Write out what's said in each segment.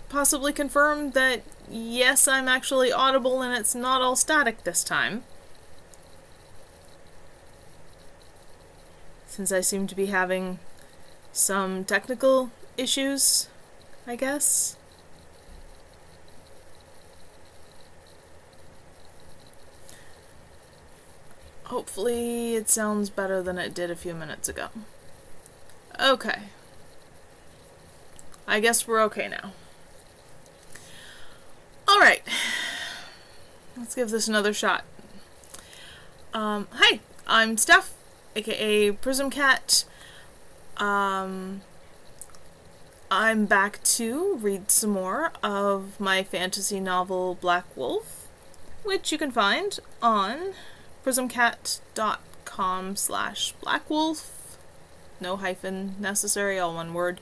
possibly confirm that, yes, I'm actually audible and it's not all static this time. Since I seem to be having some technical issues, I guess. Hopefully it sounds better than it did a few minutes ago. Okay. I guess we're okay now. Alright. Let's give this another shot. Hi, I'm Steph, aka Prism Cat. I'm back to read some more of my fantasy novel Black Wolf, which you can find on prismcat.com/blackwolf. No hyphen necessary, all one word.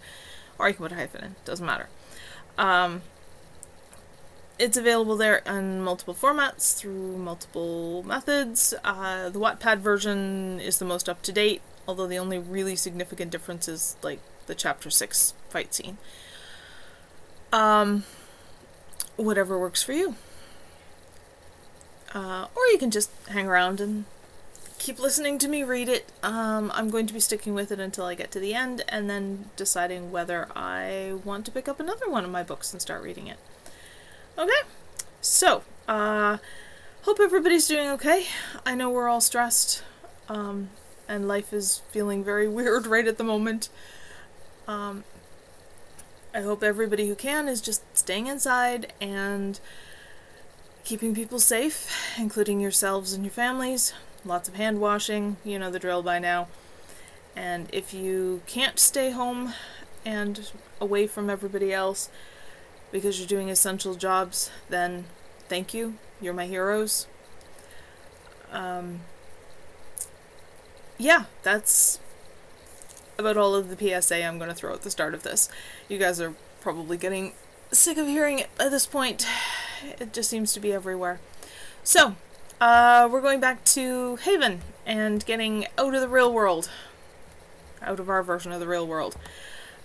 Or you can put a hyphen in, doesn't matter. It's available there in multiple formats through multiple methods. The Wattpad version is the most up-to-date, although the only really significant difference is, like, the Chapter 6 fight scene. Whatever works for you. Or you can just hang around and keep listening to me read it. I'm going to be sticking with it until I get to the end, and then deciding whether I want to pick up another one of my books and start reading it. Okay, so, hope everybody's doing okay. I know we're all stressed, and life is feeling very weird right at the moment. I hope everybody who can is just staying inside and keeping people safe, including yourselves and your families. Lots of hand washing, you know the drill by now. And if you can't stay home and away from everybody else because you're doing essential jobs, then thank you. You're my heroes. Yeah, that's about all of the PSA I'm going to throw at the start of this. You guys are probably getting sick of hearing it at this point. It just seems to be everywhere. So, we're going back to Haven and getting out of the real world. Out of our version of the real world.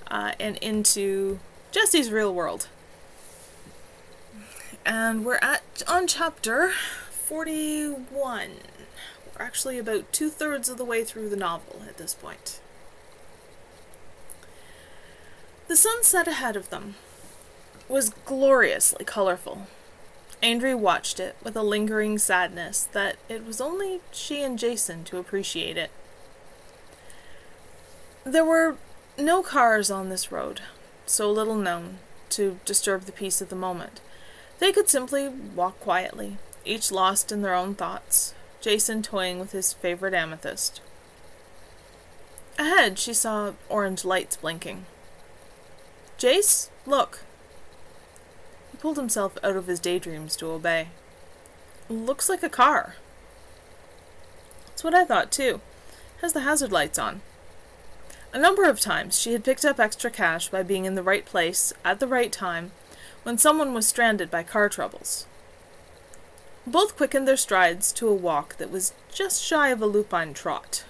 And into Jesse's real world. And we're on chapter 41. We're actually about 2/3 of the way through the novel at this point. The sun set ahead of them was gloriously colorful. Andrew watched it with a lingering sadness that it was only she and Jason to appreciate it. There were no cars on this road, so little known, to disturb the peace of the moment. They could simply walk quietly, each lost in their own thoughts, Jason toying with his favorite amethyst. Ahead, she saw orange lights blinking. "Jace, look." He pulled himself out of his daydreams to obey. "Looks like a car." "That's what I thought, too. Has the hazard lights on." A number of times she had picked up extra cash by being in the right place, at the right time, when someone was stranded by car troubles. Both quickened their strides to a walk that was just shy of a lupine trot.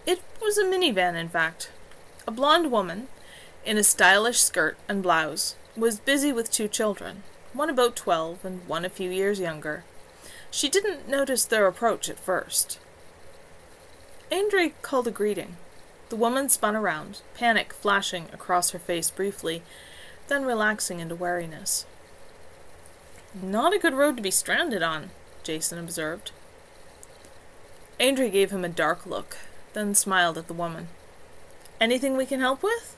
It was a minivan, in fact. A blonde woman, in a stylish skirt and blouse, was busy with 2 children, one about 12 and one a few years younger. She didn't notice their approach at first. Andre called a greeting. The woman spun around, panic flashing across her face briefly, then relaxing into wariness. "Not a good road to be stranded on," Jason observed. Andre gave him a dark look, then smiled at the woman. "Anything we can help with?"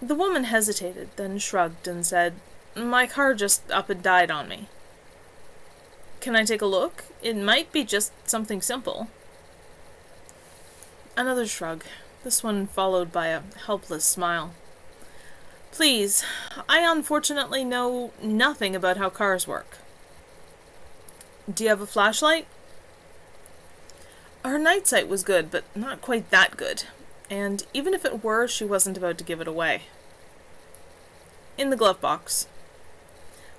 The woman hesitated, then shrugged and said, "My car just up and died on me." "Can I take a look? It might be just something simple." Another shrug, this one followed by a helpless smile. "Please, I unfortunately know nothing about how cars work." "Do you have a flashlight?" Her night sight was good, but not quite that good, and even if it were, she wasn't about to give it away. "In the glove box."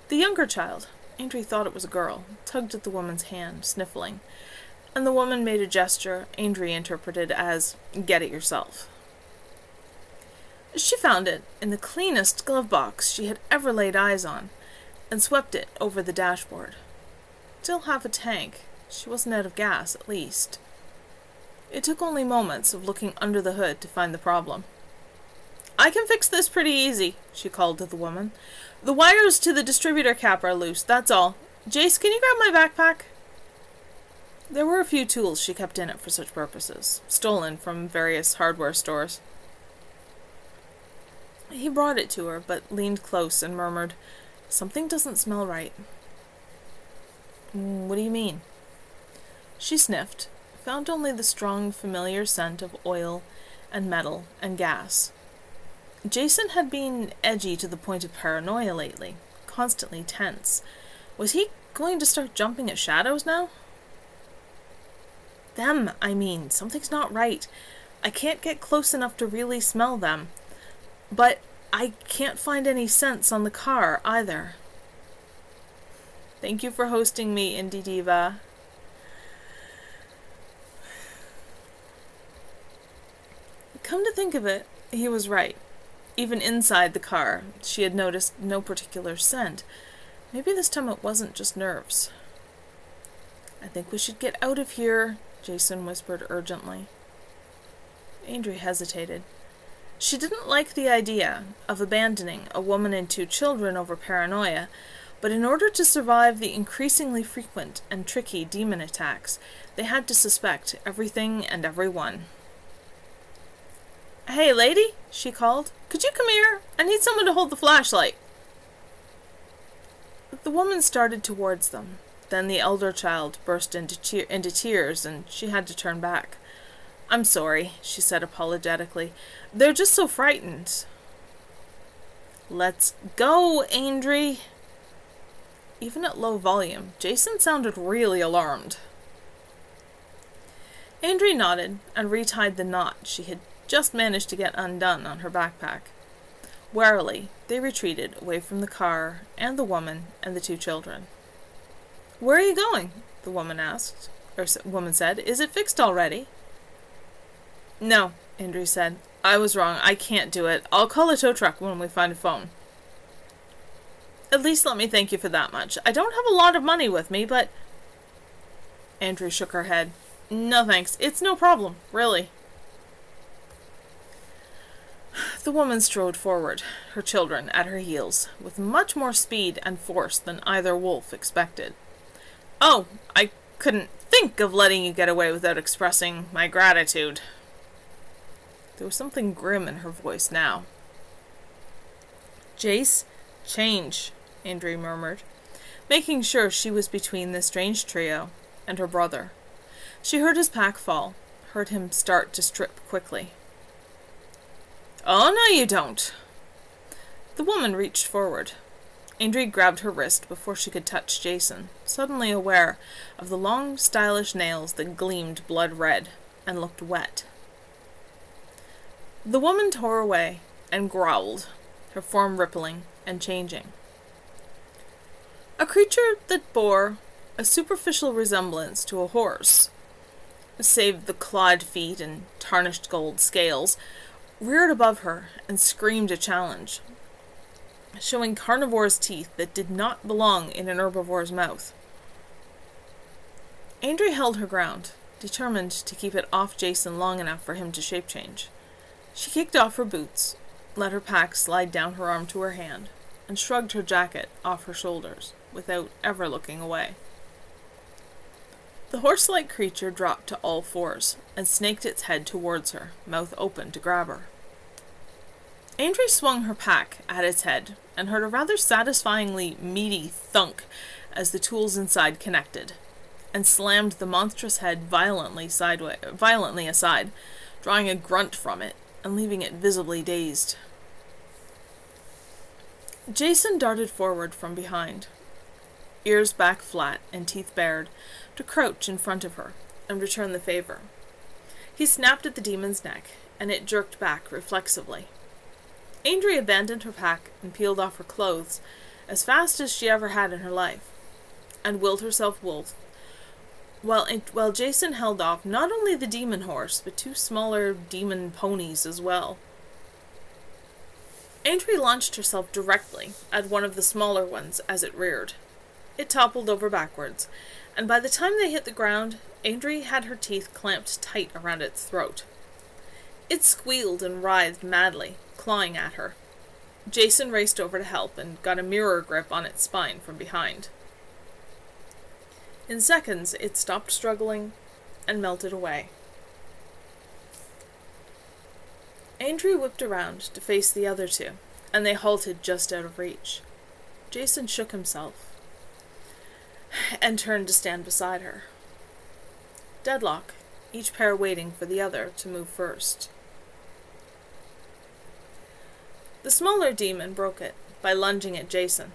The younger child, Andre thought it was a girl, tugged at the woman's hand, sniffling, and the woman made a gesture Andre interpreted as, "Get it yourself." She found it in the cleanest glove box she had ever laid eyes on, and swept it over the dashboard. Still half a tank. She wasn't out of gas, at least. It took only moments of looking under the hood to find the problem. "I can fix this pretty easy," she called to the woman. "The wires to the distributor cap are loose, that's all. Jace, can you grab my backpack?" There were a few tools she kept in it for such purposes, stolen from various hardware stores. He brought it to her, but leaned close and murmured, "Something doesn't smell right." "What do you mean?" She sniffed, found only the strong, familiar scent of oil and metal and gas. Jason had been edgy to the point of paranoia lately, constantly tense. Was he going to start jumping at shadows now? "Them, I mean. Something's not right. I can't get close enough to really smell them. But I can't find any scents on the car, either." "Thank you for hosting me, Indie Diva." Come to think of it, he was right. Even inside the car, she had noticed no particular scent. Maybe this time it wasn't just nerves. "I think we should get out of here," Jason whispered urgently. Andrea hesitated. She didn't like the idea of abandoning a woman and 2 children over paranoia, but in order to survive the increasingly frequent and tricky demon attacks, they had to suspect everything and everyone. "Hey, lady," she called. "Could you come here? I need someone to hold the flashlight." The woman started towards them. Then the elder child burst into tears, and she had to turn back. "I'm sorry," she said apologetically. "They're just so frightened." "Let's go, Andrea." Even at low volume, Jason sounded really alarmed. Andrea nodded and retied the knot she had just managed to get undone on her backpack. Warily, they retreated away from the car and the woman and the 2 children. "Where are you going?" the woman said. "Is it fixed already?" "No," Andrea said. "I was wrong. I can't do it. I'll call a tow truck when we find a phone." "At least let me thank you for that much. I don't have a lot of money with me, but—" Andrea shook her head. "No thanks. It's no problem, really." The woman strode forward, her children at her heels, with much more speed and force than either wolf expected. "Oh, I couldn't think of letting you get away without expressing my gratitude." There was something grim in her voice now. "Jace, change," Andrea murmured, making sure she was between the strange trio and her brother. She heard his pack fall, heard him start to strip quickly. "Oh, no you don't." The woman reached forward. Andrea grabbed her wrist before she could touch Jason, suddenly aware of the long, stylish nails that gleamed blood red and looked wet. The woman tore away and growled, her form rippling and changing. A creature that bore a superficial resemblance to a horse, save the clawed feet and tarnished gold scales, reared above her and screamed a challenge, showing carnivore's teeth that did not belong in an herbivore's mouth. Andrea held her ground, determined to keep it off Jason long enough for him to shape change. She kicked off her boots, let her pack slide down her arm to her hand, and shrugged her jacket off her shoulders, without ever looking away. The horse-like creature dropped to all fours, and snaked its head towards her, mouth open to grab her. Andrea swung her pack at its head, and heard a rather satisfyingly meaty thunk as the tools inside connected, and slammed the monstrous head violently aside, drawing a grunt from it, and leaving it visibly dazed. Jason darted forward from behind, ears back flat and teeth bared, to crouch in front of her and return the favor. He snapped at the demon's neck, and it jerked back reflexively. Andrea abandoned her pack and peeled off her clothes as fast as she ever had in her life, and willed herself wolf, while Jason held off not only the demon horse, but 2 smaller demon ponies as well. Aintree launched herself directly at one of the smaller ones as it reared. It toppled over backwards, and by the time they hit the ground, Aintree had her teeth clamped tight around its throat. It squealed and writhed madly, clawing at her. Jason raced over to help and got a mirror grip on its spine from behind. In seconds, it stopped struggling and melted away. Aintree whipped around to face the other two, and they halted just out of reach. Jason shook himself and turned to stand beside her. Deadlock, each pair waiting for the other to move first. The smaller demon broke it by lunging at Jason.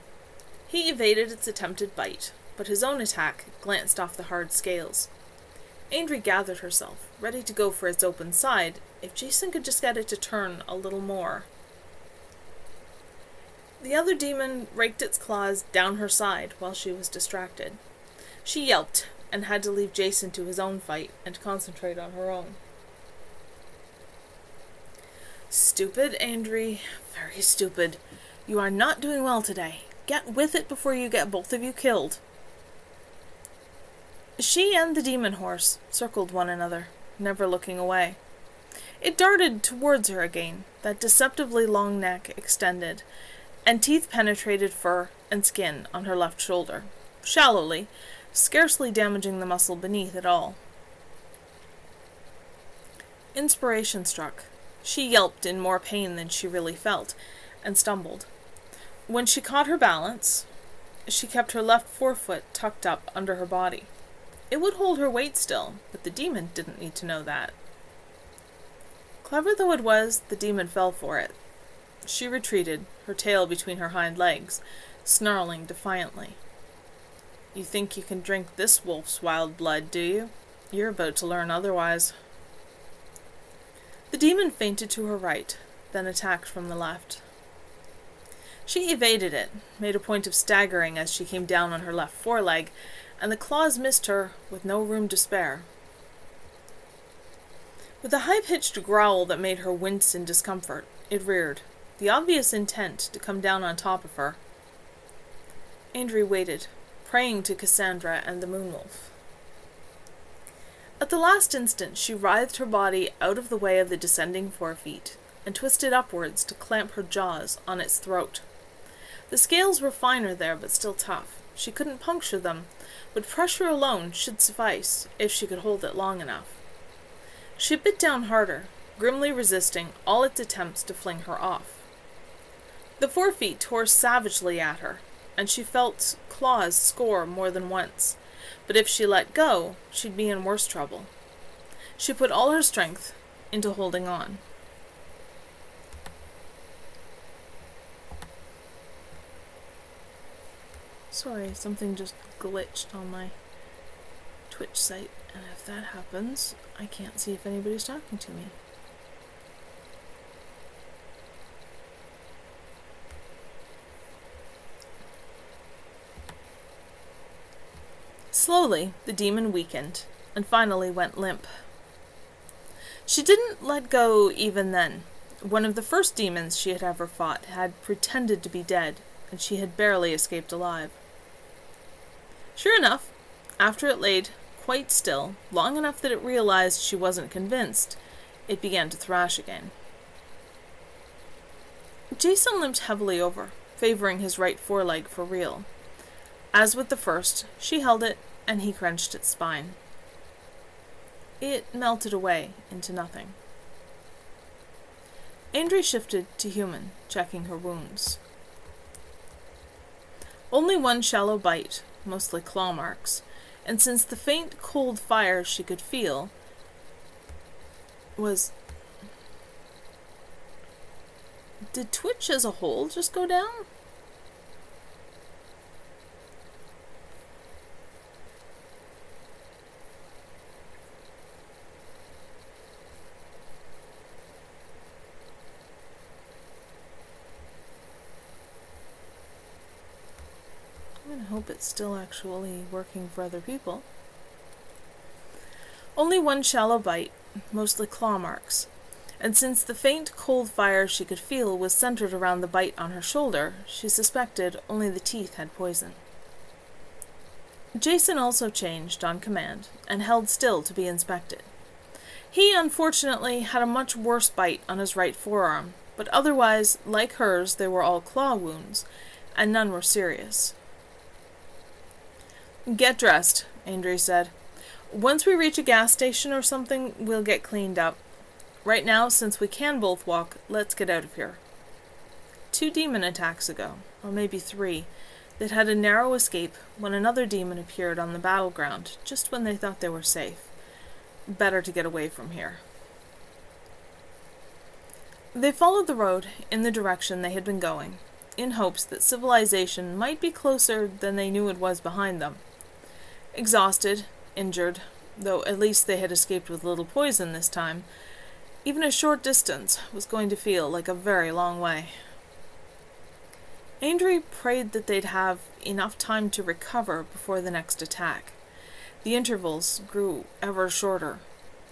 He evaded its attempted bite, but his own attack glanced off the hard scales. Aintree gathered herself, ready to go for its open side if Jason could just get it to turn a little more. The other demon raked its claws down her side while she was distracted. She yelped and had to leave Jason to his own fight and concentrate on her own. Stupid, Aintree. Very stupid. You are not doing well today. Get with it before you get both of you killed. She and the demon horse circled one another, never looking away. It darted towards her again, that deceptively long neck extended, and teeth penetrated fur and skin on her left shoulder, shallowly, scarcely damaging the muscle beneath at all. Inspiration struck. She yelped in more pain than she really felt, and stumbled. When she caught her balance, she kept her left forefoot tucked up under her body. It would hold her weight still, but the demon didn't need to know that. Clever though it was, the demon fell for it. She retreated, her tail between her hind legs, snarling defiantly. You think you can drink this wolf's wild blood, do you? You're about to learn otherwise. The demon feinted to her right, then attacked from the left. She evaded it, made a point of staggering as she came down on her left foreleg, and the claws missed her with no room to spare. With a high-pitched growl that made her wince in discomfort, it reared, the obvious intent to come down on top of her. Aintree waited, praying to Cassandra and the moonwolf. At the last instant, she writhed her body out of the way of the descending forefeet, and twisted upwards to clamp her jaws on its throat. The scales were finer there, but still tough. She couldn't puncture them, but pressure alone should suffice if she could hold it long enough. She bit down harder, grimly resisting all its attempts to fling her off. The forefeet tore savagely at her, and she felt claws score more than once, but if she let go, she'd be in worse trouble. She put all her strength into holding on. Sorry, something just glitched on my Twitch site, and if that happens, I can't see if anybody's talking to me. Slowly, the demon weakened, and finally went limp. She didn't let go even then. One of the first demons she had ever fought had pretended to be dead, and she had barely escaped alive. Sure enough, after it laid quite still, long enough that it realized she wasn't convinced, it began to thrash again. Jason limped heavily over, favoring his right foreleg for real. As with the first, she held it, and he crunched its spine. It melted away into nothing. Aintree shifted to human, checking her wounds. Only one shallow bite, mostly claw marks, and since the faint cold fire she could feel was... Did Twitch as a whole just go down? I hope it's still actually working for other people. Only one shallow bite, mostly claw marks, and since the faint, cold fire she could feel was centered around the bite on her shoulder, she suspected only the teeth had poison. Jason also changed on command, and held still to be inspected. He, unfortunately, had a much worse bite on his right forearm, but otherwise, like hers, they were all claw wounds, and none were serious. "Get dressed," Andre said. "Once we reach a gas station or something, we'll get cleaned up. Right now, since we can both walk, let's get out of here." 2 demon attacks ago, or maybe 3, they'd had a narrow escape when another demon appeared on the battleground, just when they thought they were safe. Better to get away from here. They followed the road in the direction they had been going, in hopes that civilization might be closer than they knew it was behind them. Exhausted, injured, though at least they had escaped with little poison this time, even a short distance was going to feel like a very long way. Andre prayed that they'd have enough time to recover before the next attack. The intervals grew ever shorter.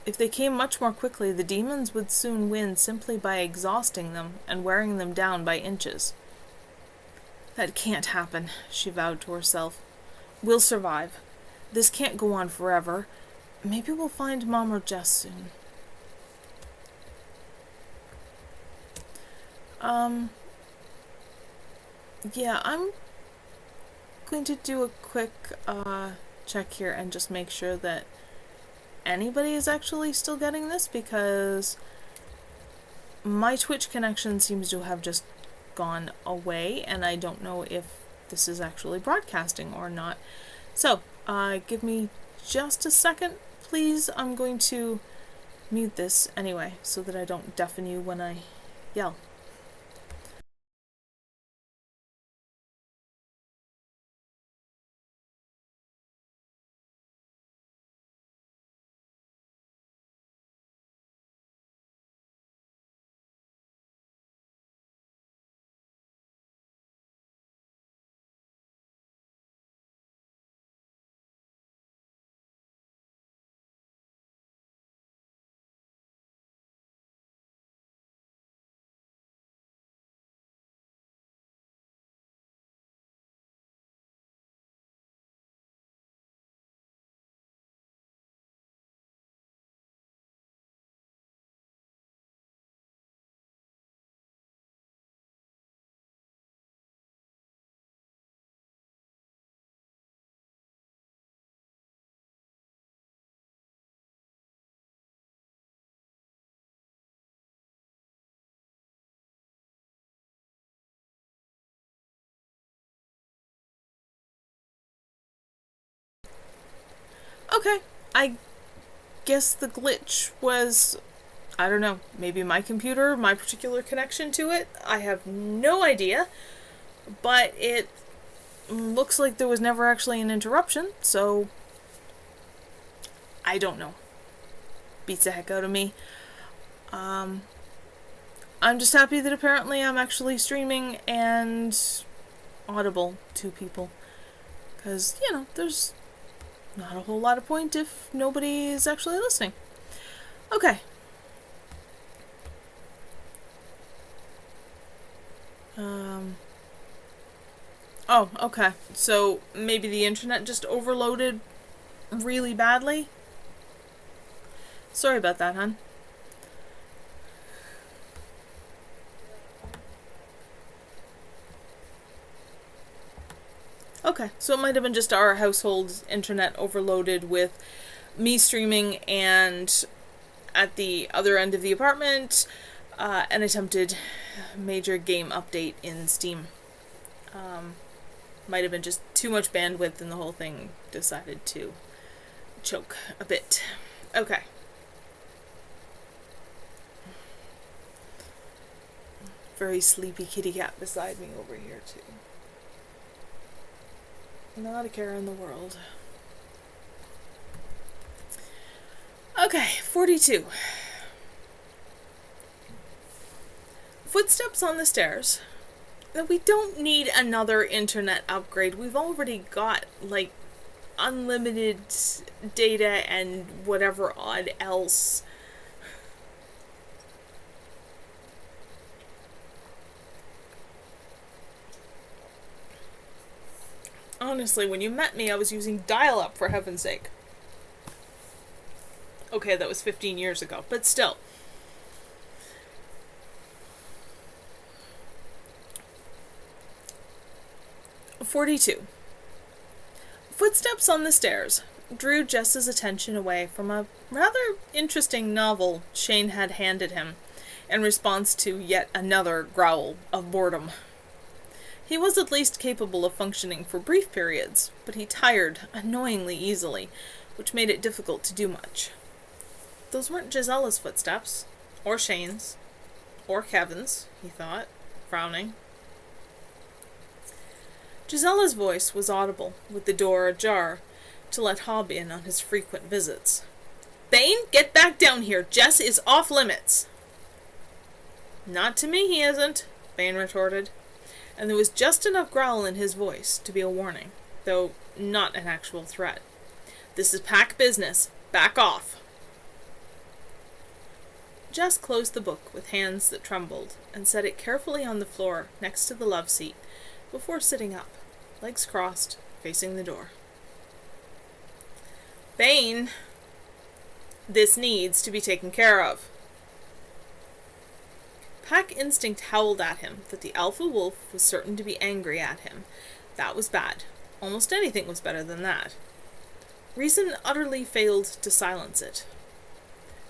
If they came much more quickly, the demons would soon win simply by exhausting them and wearing them down by inches. "That can't happen," she vowed to herself. "We'll survive. This can't go on forever. Maybe we'll find Mom or Jess soon." Yeah, I'm going to do a quick, check here and just make sure that anybody is actually still getting this, because my Twitch connection seems to have just gone away, and I don't know if this is actually broadcasting or not. So, give me just a second, please. I'm going to mute this anyway, so that I don't deafen you when I yell. Okay, I guess the glitch was, I don't know, maybe my computer, my particular connection to it. I have no idea, but it looks like there was never actually an interruption, so I don't know. Beats the heck out of me. I'm just happy that apparently I'm actually streaming and audible to people, because, you know, there's not a whole lot of point if nobody is actually listening. Okay. Oh, okay. So maybe the internet just overloaded really badly? Sorry about that, hon. Okay, so it might have been just our household's internet overloaded with me streaming and at the other end of the apartment, an attempted major game update in Steam. Might have been just too much bandwidth and the whole thing decided to choke a bit. Okay. Very sleepy kitty cat beside me over here too. Not a care in the world. Okay, 42. Footsteps on the stairs. We don't need another internet upgrade. We've already got, like, unlimited data and whatever odd else. Honestly, when you met me, I was using dial-up, for heaven's sake. Okay, that was 15 years ago, but still. "42. Footsteps on the stairs drew Jess's attention away from a rather interesting novel Shane had handed him, in response to yet another growl of boredom. He was at least capable of functioning for brief periods, but he tired annoyingly easily, which made it difficult to do much. Those weren't Gisella's footsteps, or Shane's, or Kevin's, he thought, frowning. Gisella's voice was audible, with the door ajar, to let Hob in on his frequent visits. "Bane, get back down here! Jess is off limits!" "Not to me he isn't," Bane retorted, and there was just enough growl in his voice to be a warning, though not an actual threat. "This is pack business. Back off." Jess closed the book with hands that trembled and set it carefully on the floor next to the love seat before sitting up, legs crossed, facing the door. "Bane, this needs to be taken care of." Pack instinct howled at him that the alpha wolf was certain to be angry at him. That was bad. Almost anything was better than that. Reason utterly failed to silence it.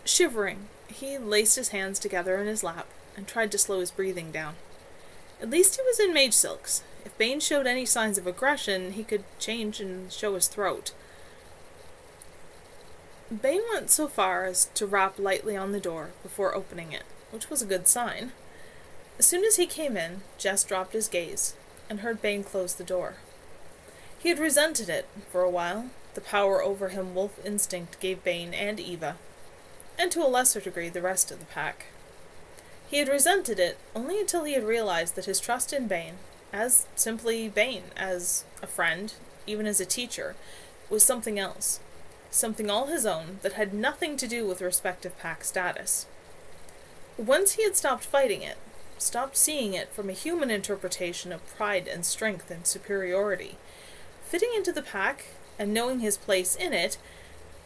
Shivering, he laced his hands together in his lap and tried to slow his breathing down. At least he was in mage silks. If Bane showed any signs of aggression, he could change and show his throat. Bane went so far as to rap lightly on the door before opening it, which was a good sign. As soon as he came in, Jess dropped his gaze and heard Bane close the door. He had resented it for a while. The power over him wolf instinct gave Bane and Eva, and to a lesser degree the rest of the pack. He had resented it only until he had realized that his trust in Bane, as simply Bane, as a friend, even as a teacher, was something else. Something all his own that had nothing to do with respective pack status. Once he had stopped fighting it, stopped seeing it from a human interpretation of pride and strength and superiority, fitting into the pack and knowing his place in it,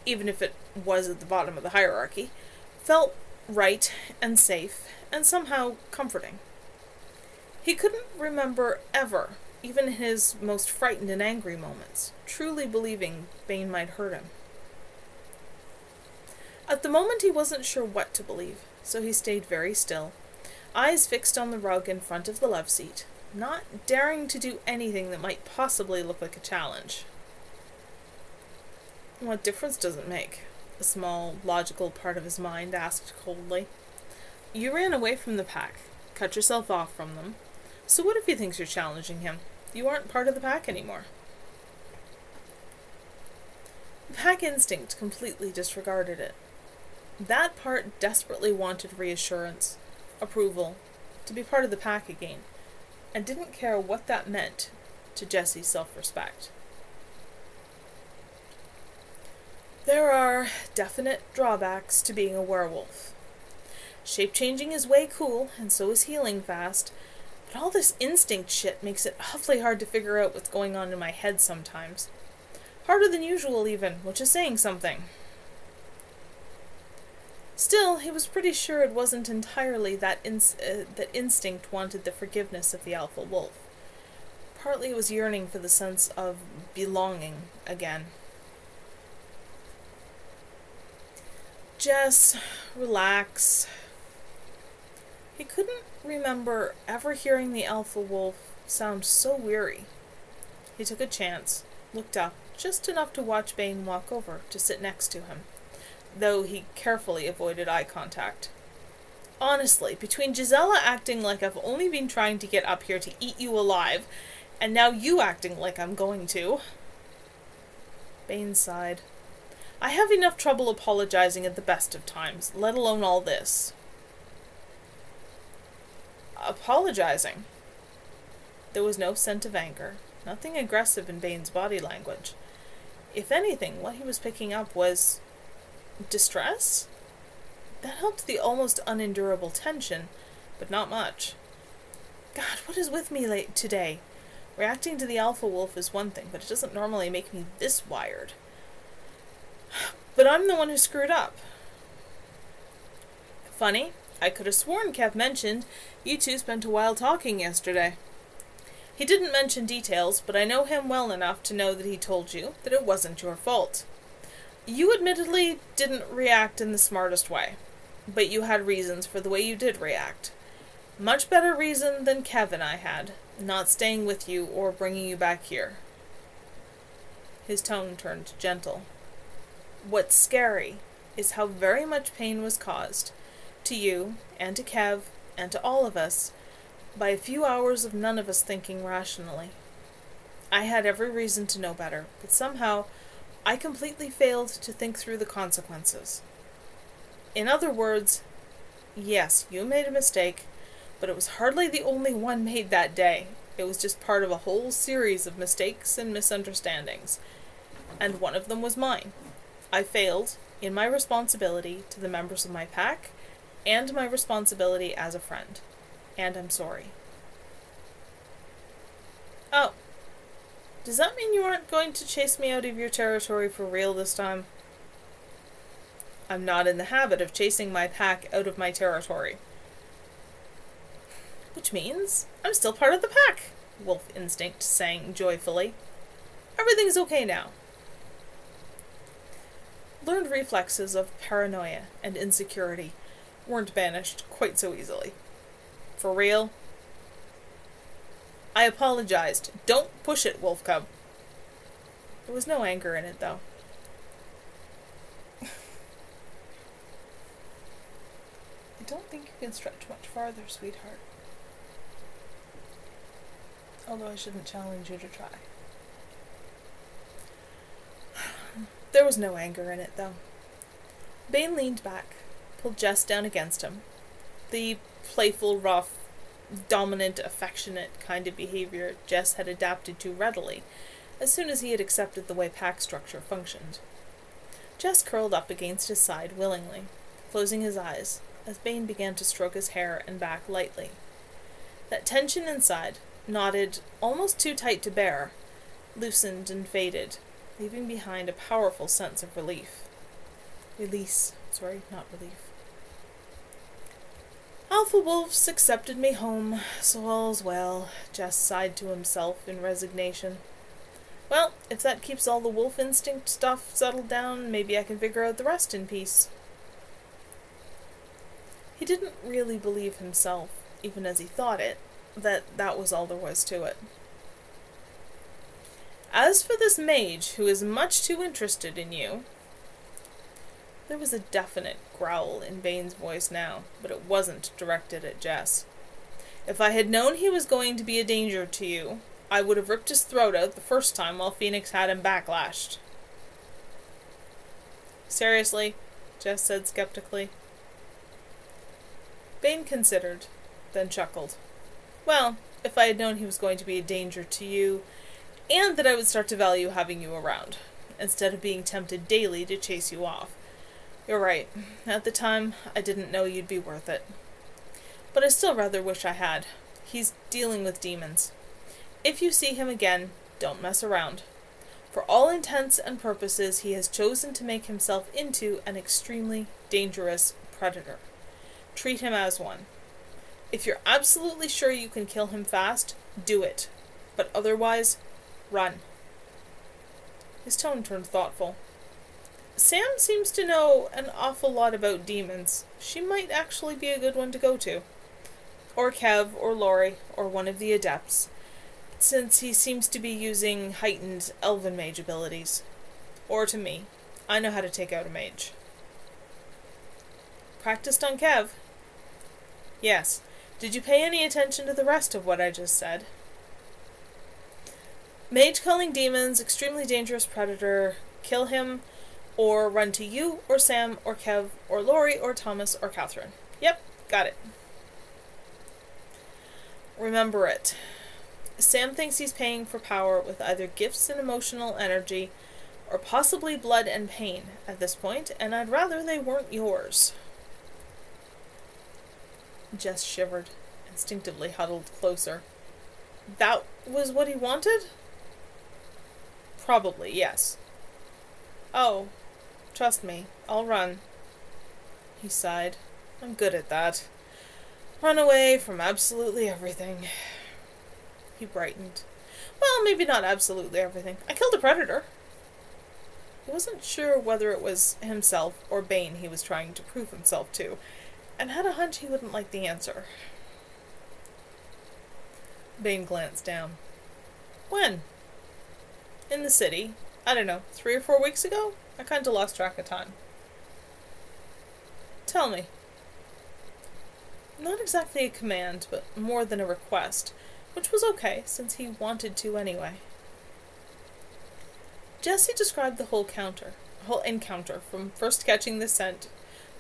even if it was at the bottom of the hierarchy, felt right and safe and somehow comforting. He couldn't remember ever, even in his most frightened and angry moments, truly believing Bane might hurt him. At the moment he wasn't sure what to believe, so he stayed very still, eyes fixed on the rug in front of the love seat, not daring to do anything that might possibly look like a challenge. "What difference does it make?" a small, logical part of his mind asked coldly. "You ran away from the pack, cut yourself off from them, so what if he thinks you're challenging him? You aren't part of the pack anymore." Pack instinct completely disregarded it. That part desperately wanted reassurance, approval, to be part of the pack again, and didn't care what that meant to Jesse's self-respect. There are definite drawbacks to being a werewolf. Shape-changing is way cool, and so is healing fast, but all this instinct shit makes it awfully hard to figure out what's going on in my head sometimes. Harder than usual even, which is saying something. Still, he was pretty sure it wasn't entirely that instinct wanted the forgiveness of the alpha wolf. Partly it was yearning for the sense of belonging again. Jess, relax. He couldn't remember ever hearing the alpha wolf sound so weary. He took a chance, looked up just enough to watch Bane walk over to sit next to him, though he carefully avoided eye contact. Honestly, between Gisela acting like I've only been trying to get up here to eat you alive, and now you acting like I'm going to... Bane sighed. "I have enough trouble apologizing at the best of times, let alone all this." Apologizing? There was no scent of anger, nothing aggressive in Bane's body language. If anything, what he was picking up was distress? That helped the almost unendurable tension, but not much. God, what is with me late today? Reacting to the alpha wolf is one thing, but it doesn't normally make me this wired. But I'm the one who screwed up. Funny, I could have sworn Kev mentioned you two spent a while talking yesterday. He didn't mention details, but I know him well enough to know that he told you that it wasn't your fault. You admittedly didn't react in the smartest way, but you had reasons for the way you did react. Much better reason than Kev and I had, not staying with you or bringing you back here. His tone turned gentle. What's scary is how very much pain was caused, to you, and to Kev, and to all of us, by a few hours of none of us thinking rationally. I had every reason to know better, but somehow I completely failed to think through the consequences. In other words, yes, you made a mistake, but it was hardly the only one made that day. It was just part of a whole series of mistakes and misunderstandings, and one of them was mine. I failed in my responsibility to the members of my pack, and my responsibility as a friend. And I'm sorry. Oh. Does that mean you aren't going to chase me out of your territory for real this time? I'm not in the habit of chasing my pack out of my territory. Which means I'm still part of the pack, Wolf Instinct sang joyfully. Everything's okay now. Learned reflexes of paranoia and insecurity weren't banished quite so easily. For real? I apologized. Don't push it, Wolf Cub. There was no anger in it, though. I don't think you can stretch much farther, sweetheart. Although I shouldn't challenge you to try. There was no anger in it, though. Bane leaned back, pulled Jess down against him. The playful, rough, dominant, affectionate kind of behavior Jess had adapted to readily, as soon as he had accepted the way pack structure functioned. Jess curled up against his side willingly, closing his eyes, as Bane began to stroke his hair and back lightly. That tension inside, knotted almost too tight to bear, loosened and faded, leaving behind a powerful sense of relief. Not relief. Alpha Wolves accepted me home, so all's well, Jess sighed to himself in resignation. Well, if that keeps all the wolf instinct stuff settled down, maybe I can figure out the rest in peace. He didn't really believe himself, even as he thought it, that was all there was to it. As for this mage who is much too interested in you... There was a definite growl in Bane's voice now, but it wasn't directed at Jess. If I had known he was going to be a danger to you, I would have ripped his throat out the first time while Phoenix had him backlashed. Seriously? Jess said skeptically. Bane considered, then chuckled. Well, if I had known he was going to be a danger to you, and that I would start to value having you around, instead of being tempted daily to chase you off. You're right. At the time, I didn't know you'd be worth it. But I still rather wish I had. He's dealing with demons. If you see him again, don't mess around. For all intents and purposes, he has chosen to make himself into an extremely dangerous predator. Treat him as one. If you're absolutely sure you can kill him fast, do it. But otherwise, run. His tone turned thoughtful. Sam seems to know an awful lot about demons. She might actually be a good one to go to. Or Kev, or Laurie, or one of the adepts, since he seems to be using heightened elven mage abilities. Or to me. I know how to take out a mage. Practiced on Kev? Yes. Did you pay any attention to the rest of what I just said? Mage culling demons, extremely dangerous predator, kill him, or run to you, or Sam, or Kev, or Laurie, or Thomas, or Catherine. Yep, got it. Remember it. Sam thinks he's paying for power with either gifts and emotional energy, or possibly blood and pain at this point, and I'd rather they weren't yours. Jess shivered, instinctively huddled closer. That was what he wanted? Probably, yes. Oh, trust me, I'll run. He sighed. I'm good at that. Run away from absolutely everything. He brightened. Well, maybe not absolutely everything. I killed a predator. He wasn't sure whether it was himself or Bane he was trying to prove himself to, and had a hunch he wouldn't like the answer. Bane glanced down. When? In the city. I don't know, 3 or 4 weeks ago? I kinda lost track of time. Tell me. Not exactly a command, but more than a request, which was okay, since he wanted to anyway. Jesse described the whole encounter, from first catching the scent,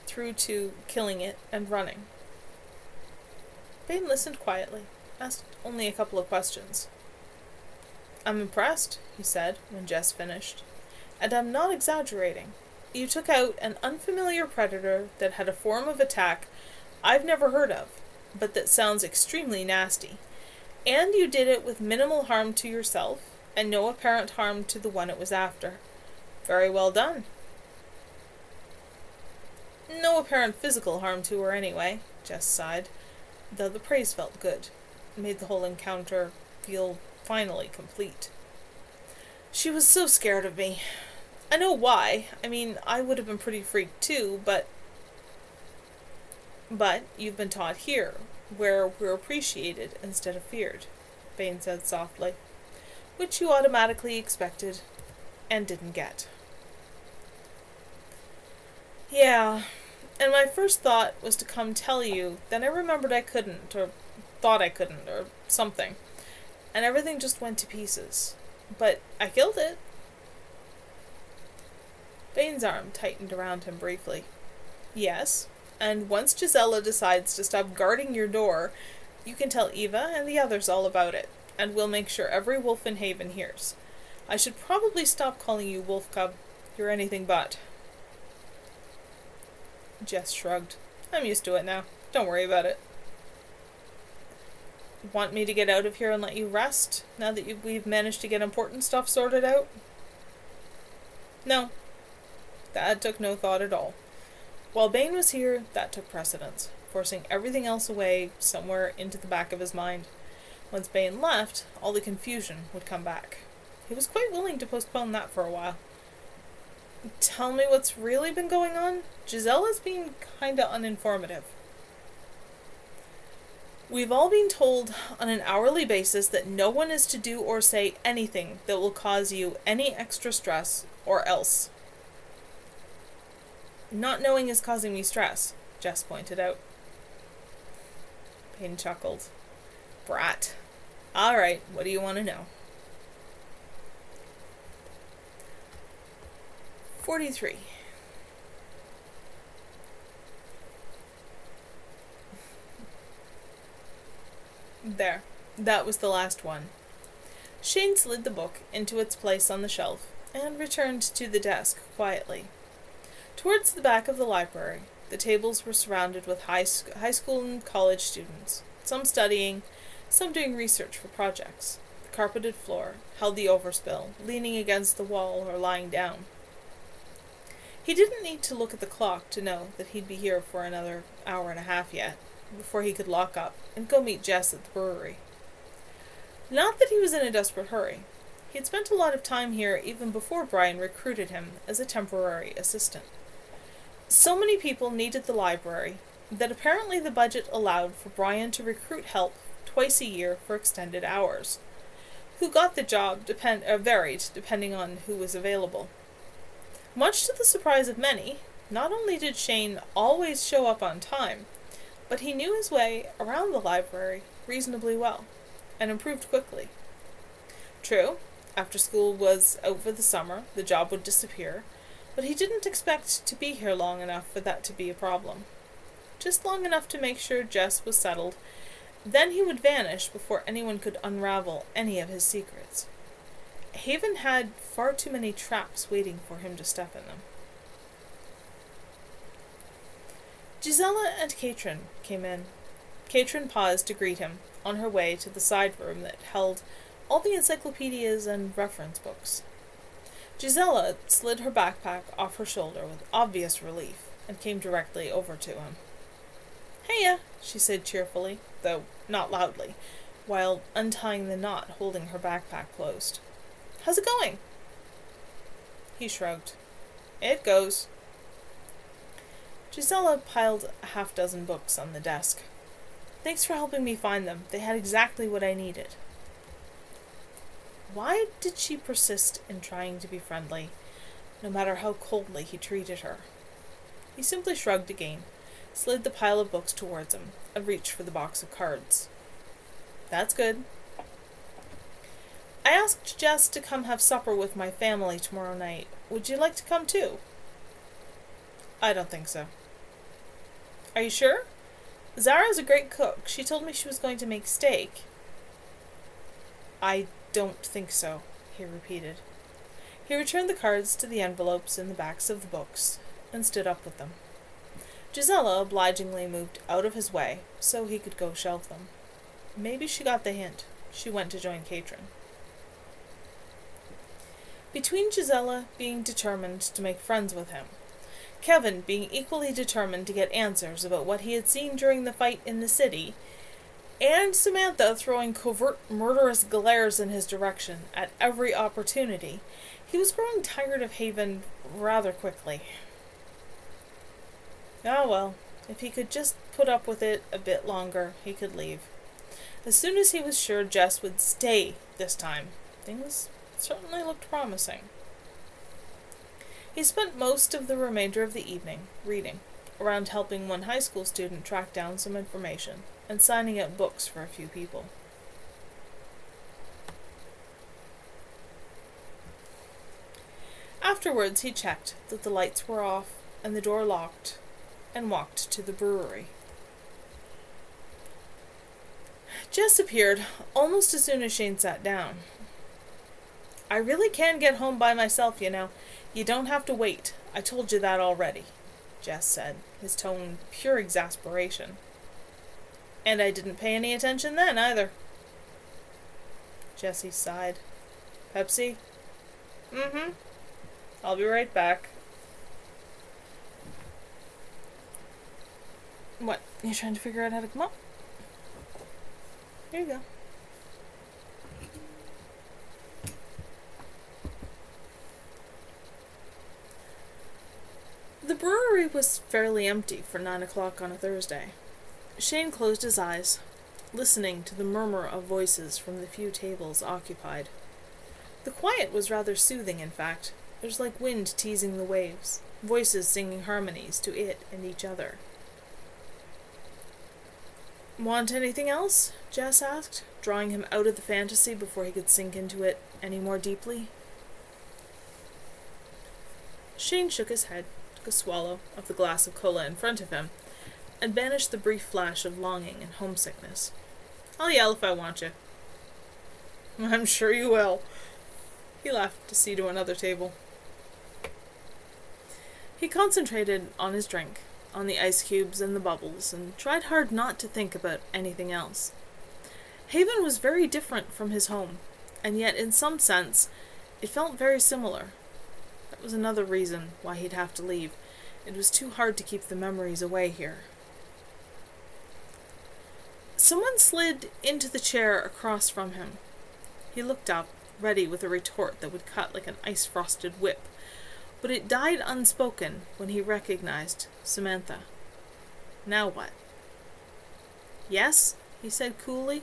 through to killing it and running. Bane listened quietly, asked only a couple of questions. I'm impressed, he said, when Jess finished. And I'm not exaggerating. You took out an unfamiliar predator that had a form of attack I've never heard of, but that sounds extremely nasty. And you did it with minimal harm to yourself, and no apparent harm to the one it was after. Very well done. No apparent physical harm to her anyway, Jess sighed, though the praise felt good. It made the whole encounter feel finally complete. She was so scared of me. I know why. I mean, I would have been pretty freaked too, but you've been taught here, where we're appreciated instead of feared, Bane said softly, which you automatically expected and didn't get. Yeah, and my first thought was to come tell you, then I remembered I couldn't, or thought I couldn't, or something, and everything just went to pieces. But I killed it. Bane's arm tightened around him briefly. Yes, and once Gisela decides to stop guarding your door, you can tell Eva and the others all about it, and we'll make sure every wolf in Haven hears. I should probably stop calling you Wolf Cub. You're anything but. Jess shrugged. I'm used to it now. Don't worry about it. Want me to get out of here and let you rest, now that we've managed to get important stuff sorted out? No. That took no thought at all. While Bane was here, that took precedence, forcing everything else away somewhere into the back of his mind. Once Bane left, all the confusion would come back. He was quite willing to postpone that for a while. Tell me what's really been going on? Gisella's being kinda uninformative. We've all been told on an hourly basis that no one is to do or say anything that will cause you any extra stress, or else. Not knowing is causing me stress, Jess pointed out. Payne chuckled. Brat. Alright, what do you want to know? 43. There. That was the last one. Shane slid the book into its place on the shelf and returned to the desk quietly. Towards the back of the library, the tables were surrounded with high school and college students, some studying, some doing research for projects. The carpeted floor held the overspill, leaning against the wall or lying down. He didn't need to look at the clock to know that he'd be here for another hour and a half yet, before he could lock up and go meet Jess at the brewery. Not that he was in a desperate hurry. He had spent a lot of time here even before Brian recruited him as a temporary assistant. So many people needed the library that apparently the budget allowed for Brian to recruit help twice a year for extended hours. Who got the job varied depending on who was available. Much to the surprise of many, not only did Shane always show up on time, but he knew his way around the library reasonably well, and improved quickly. True, after school was out for the summer, the job would disappear, but he didn't expect to be here long enough for that to be a problem. Just long enough to make sure Jess was settled, then he would vanish before anyone could unravel any of his secrets. Haven had far too many traps waiting for him to step in them. Gisela and Katrin came Katrin paused to greet him, on her way to the side room that held all the encyclopedias and reference books. Gisela slid her backpack off her shoulder with obvious relief and came directly over to him. "Heya," she said cheerfully, though not loudly, while untying the knot holding her backpack closed. "How's it going?" He shrugged. "It goes." Gisela piled a half-dozen books on the desk. "Thanks for helping me find them. They had exactly what I needed." Why did she persist in trying to be friendly, no matter how coldly he treated her? He simply shrugged again, slid the pile of books towards him, and reached for the box of cards. "That's good. I asked Jess to come have supper with my family tomorrow night. Would you like to come too?" "I don't think so." "Are you sure? Zara's a great cook. She told me she was going to make steak." "I don't think so," he repeated. He returned the cards to the envelopes in the backs of the books, and stood up with them. Gisela obligingly moved out of his way, so he could go shelve them. Maybe she got the hint. She went to join Katrin. Between Gisela being determined to make friends with him, Kevin being equally determined to get answers about what he had seen during the fight in the city, and Samantha throwing covert murderous glares in his direction at every opportunity, he was growing tired of Haven rather quickly. Ah well, if he could just put up with it a bit longer, he could leave. As soon as he was sure Jess would stay this time, things certainly looked promising. He spent most of the remainder of the evening reading, around helping one high school student track down some information, and signing out books for a few people. Afterwards he checked that the lights were off and the door locked, and walked to the brewery. Jess appeared almost as soon as Shane sat down. "I really can get home by myself, you know. You don't have to wait. I told you that already," Jess said, his tone pure exasperation. "And I didn't pay any attention then, either." Jessie sighed. "Pepsi?" "Mm-hmm. I'll be right back." "What, you trying to figure out how to come up?" Here you go. The brewery was fairly empty for 9 o'clock on a Thursday. Shane closed his eyes, listening to the murmur of voices from the few tables occupied. The quiet was rather soothing, in fact. It was like wind teasing the waves, voices singing harmonies to it and each other. "Want anything else?" Jess asked, drawing him out of the fantasy before he could sink into it any more deeply. Shane shook his head, took a swallow of the glass of cola in front of him, and banished the brief flash of longing and homesickness. "I'll yell if I want you." "I'm sure you will." He left to see to another table. He concentrated on his drink, on the ice cubes and the bubbles, and tried hard not to think about anything else. Haven was very different from his home, and yet in some sense it felt very similar. That was another reason why he'd have to leave. It was too hard to keep the memories away here. Someone slid into the chair across from him. He looked up, ready with a retort that would cut like an ice-frosted whip, but it died unspoken when he recognized Samantha. Now what? "Yes?" he said coolly.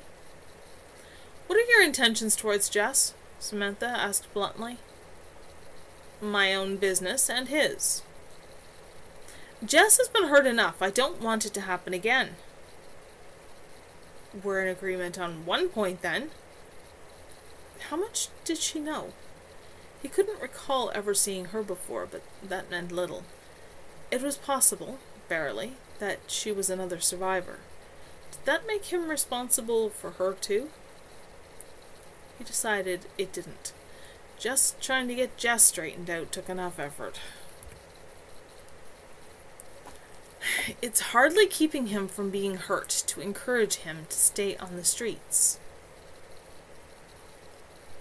"What are your intentions towards Jess?" Samantha asked bluntly. "My own business and his." "Jess has been hurt enough. I don't want it to happen again." "We're in agreement on one point, then." How much did she know? He couldn't recall ever seeing her before, but that meant little. It was possible, barely, that she was another survivor. Did that make him responsible for her too? He decided it didn't. Just trying to get Jess straightened out took enough effort. It's hardly keeping him from being hurt to encourage him to stay on the streets.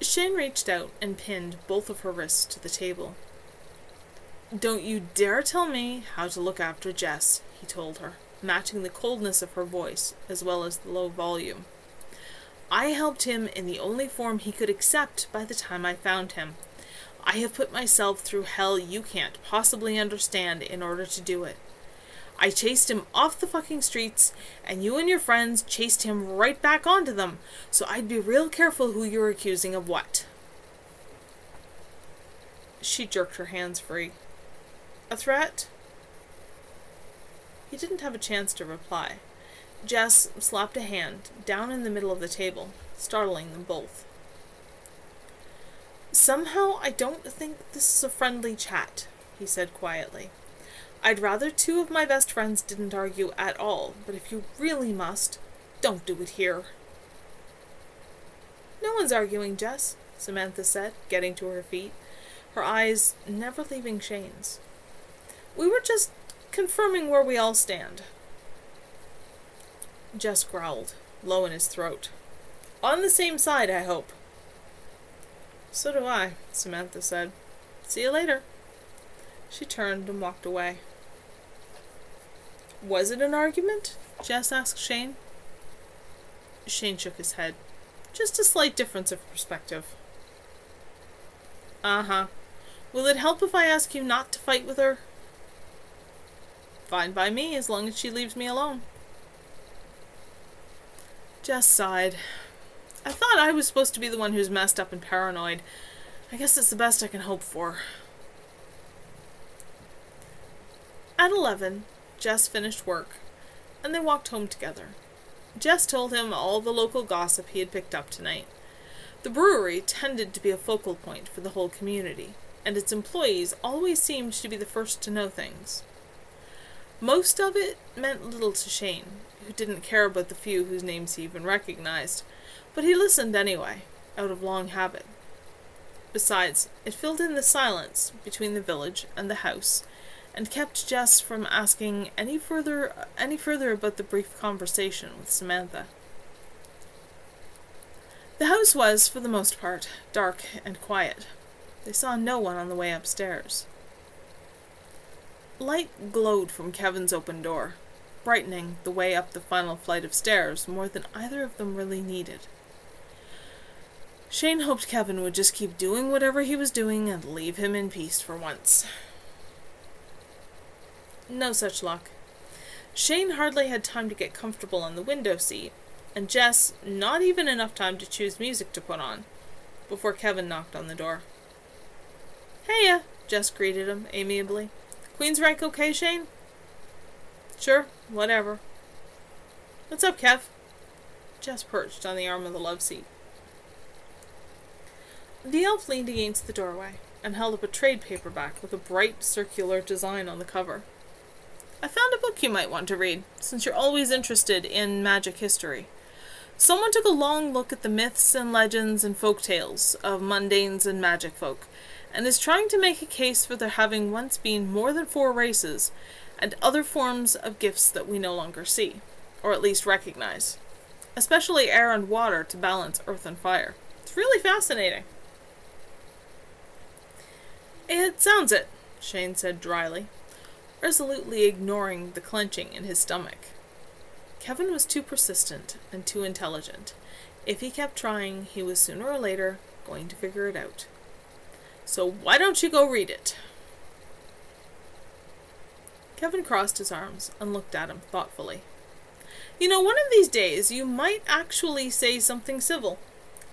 Shane reached out and pinned both of her wrists to the table. Don't you dare tell me how to look after Jess, he told her, matching the coldness of her voice as well as the low volume. I helped him in the only form he could accept by the time I found him. I have put myself through hell you can't possibly understand in order to do it. I chased him off the fucking streets, and you and your friends chased him right back onto them, so I'd be real careful who you're accusing of what. She jerked her hands free. A threat? He didn't have a chance to reply. Jess slapped a hand down in the middle of the table, startling them both. Somehow I don't think this is a friendly chat, he said quietly. I'd rather two of my best friends didn't argue at all, but if you really must, don't do it here. No one's arguing, Jess, Samantha said, getting to her feet, her eyes never leaving Shane's. We were just confirming where we all stand. Jess growled, low in his throat. On the same side, I hope. So do I, Samantha said. See you later. She turned and walked away. Was it an argument? Jess asked Shane. Shane shook his head. Just a slight difference of perspective. Uh-huh. Will it help if I ask you not to fight with her? Fine by me, as long as she leaves me alone. Jess sighed. I thought I was supposed to be the one who's messed up and paranoid. I guess it's the best I can hope for. At 11, Jess finished work, and they walked home together. Jess told him all the local gossip he had picked up tonight. The brewery tended to be a focal point for the whole community, and its employees always seemed to be the first to know things. Most of it meant little to Shane, who didn't care about the few whose names he even recognized, but he listened anyway, out of long habit. Besides, it filled in the silence between the village and the house, and kept Jess from asking any further about the brief conversation with Samantha. The house was, for the most part, dark and quiet. They saw no one on the way upstairs. Light glowed from Kevin's open door, brightening the way up the final flight of stairs more than either of them really needed. Shane hoped Kevin would just keep doing whatever he was doing and leave him in peace for once. No such luck. Shane hardly had time to get comfortable on the window seat, and Jess not even enough time to choose music to put on, before Kevin knocked on the door. Heya, Jess greeted him amiably. Queensrÿche okay, Shane? Sure, whatever. What's up, Kev? Jess perched on the arm of the love seat. The elf leaned against the doorway and held up a trade paperback with a bright circular design on the cover. I found a book you might want to read, since you're always interested in magic history. Someone took a long look at the myths and legends and folk tales of mundanes and magic folk, and is trying to make a case for there having once been more than 4 races, and other forms of gifts that we no longer see, or at least recognize, especially air and water to balance earth and fire. It's really fascinating. It sounds it, Shane said dryly, resolutely ignoring the clenching in his stomach. Kevin was too persistent and too intelligent. If he kept trying, he was sooner or later going to figure it out. So why don't you go read it? Kevin crossed his arms and looked at him thoughtfully. You know, one of these days you might actually say something civil.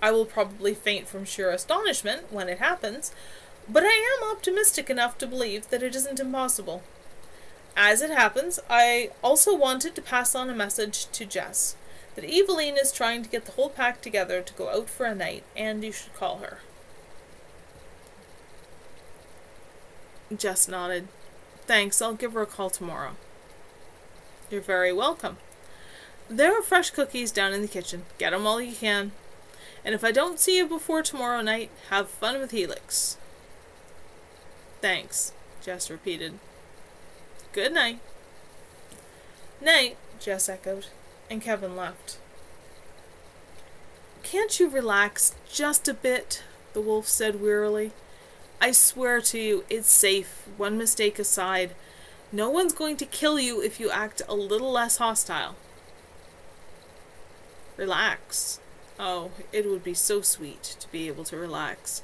I will probably faint from sheer astonishment when it happens, but I am optimistic enough to believe that it isn't impossible. As it happens, I also wanted to pass on a message to Jess, that Eveline is trying to get the whole pack together to go out for a night, and you should call her. Jess nodded. Thanks, I'll give her a call tomorrow. You're very welcome. There are fresh cookies down in the kitchen. Get 'em while you can. And if I don't see you before tomorrow night, have fun with Helix. Thanks, Jess repeated. Good night. Night, Jess echoed, and Kevin left. Can't you relax just a bit? The wolf said wearily. I swear to you, it's safe, one mistake aside. No one's going to kill you if you act a little less hostile. Relax. Oh, it would be so sweet to be able to relax.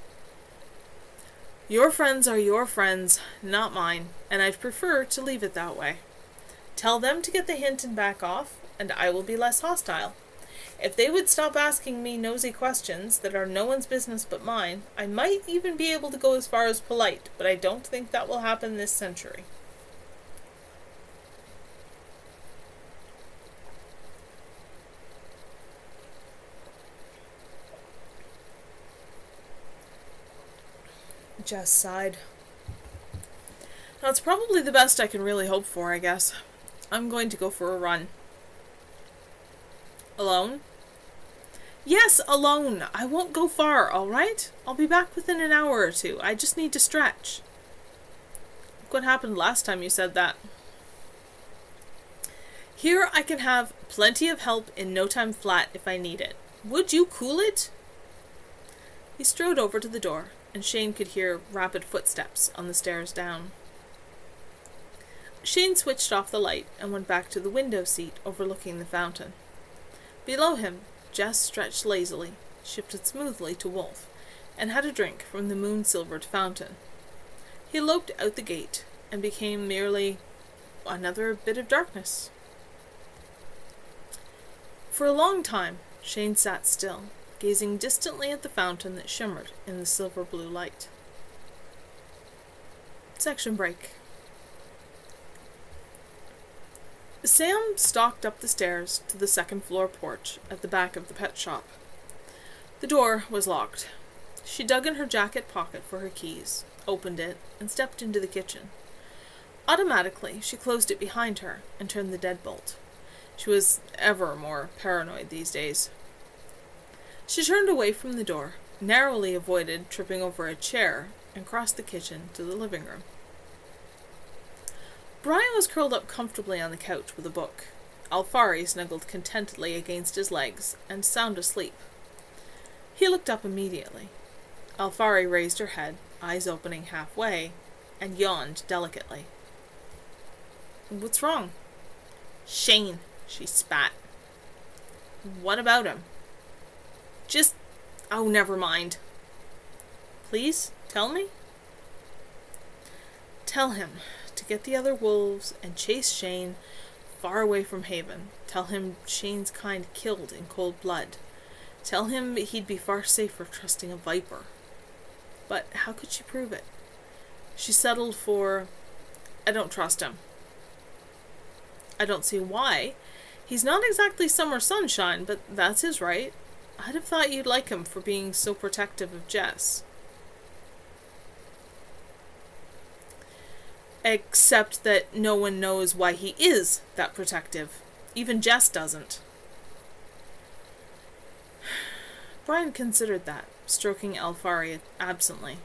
Your friends are your friends, not mine, and I'd prefer to leave it that way. Tell them to get the hint and back off, and I will be less hostile. If they would stop asking me nosy questions that are no one's business but mine, I might even be able to go as far as polite, but I don't think that will happen this century. Jess sighed. That's probably the best I can really hope for, I guess. I'm going to go for a run. Alone? Yes, alone. I won't go far, all right? I'll be back within an hour or two. I just need to stretch. Look what happened last time you said that. Here I can have plenty of help in no time flat if I need it. Would you cool it? He strode over to the door, and Shane could hear rapid footsteps on the stairs down. Shane switched off the light and went back to the window seat overlooking the fountain. Below him, Jess stretched lazily, shifted smoothly to Wolf, and had a drink from the moon-silvered fountain. He loped out the gate and became merely another bit of darkness. For a long time, Shane sat still, gazing distantly at the fountain that shimmered in the silver-blue light. Section break. Sam stalked up the stairs to the second-floor porch at the back of the pet shop. The door was locked. She dug in her jacket pocket for her keys, opened it, and stepped into the kitchen. Automatically, she closed it behind her and turned the deadbolt. She was ever more paranoid these days. She turned away from the door, narrowly avoided tripping over a chair, and crossed the kitchen to the living room. Brian was curled up comfortably on the couch with a book. Alfari snuggled contentedly against his legs and sound asleep. He looked up immediately. Alfari raised her head, eyes opening halfway, and yawned delicately. What's wrong? Shane, she spat. What about him? Oh, never mind. Please, tell me? Tell him to get the other wolves and chase Shane far away from Haven. Tell him Shane's kind killed in cold blood. Tell him he'd be far safer trusting a viper. But how could she prove it? She settled for, I don't trust him. I don't see why. He's not exactly summer sunshine, but that's his right. I'd have thought you'd like him for being so protective of Jess. Except that no one knows why he is that protective. Even Jess doesn't. Brian considered that, stroking Alfari absently.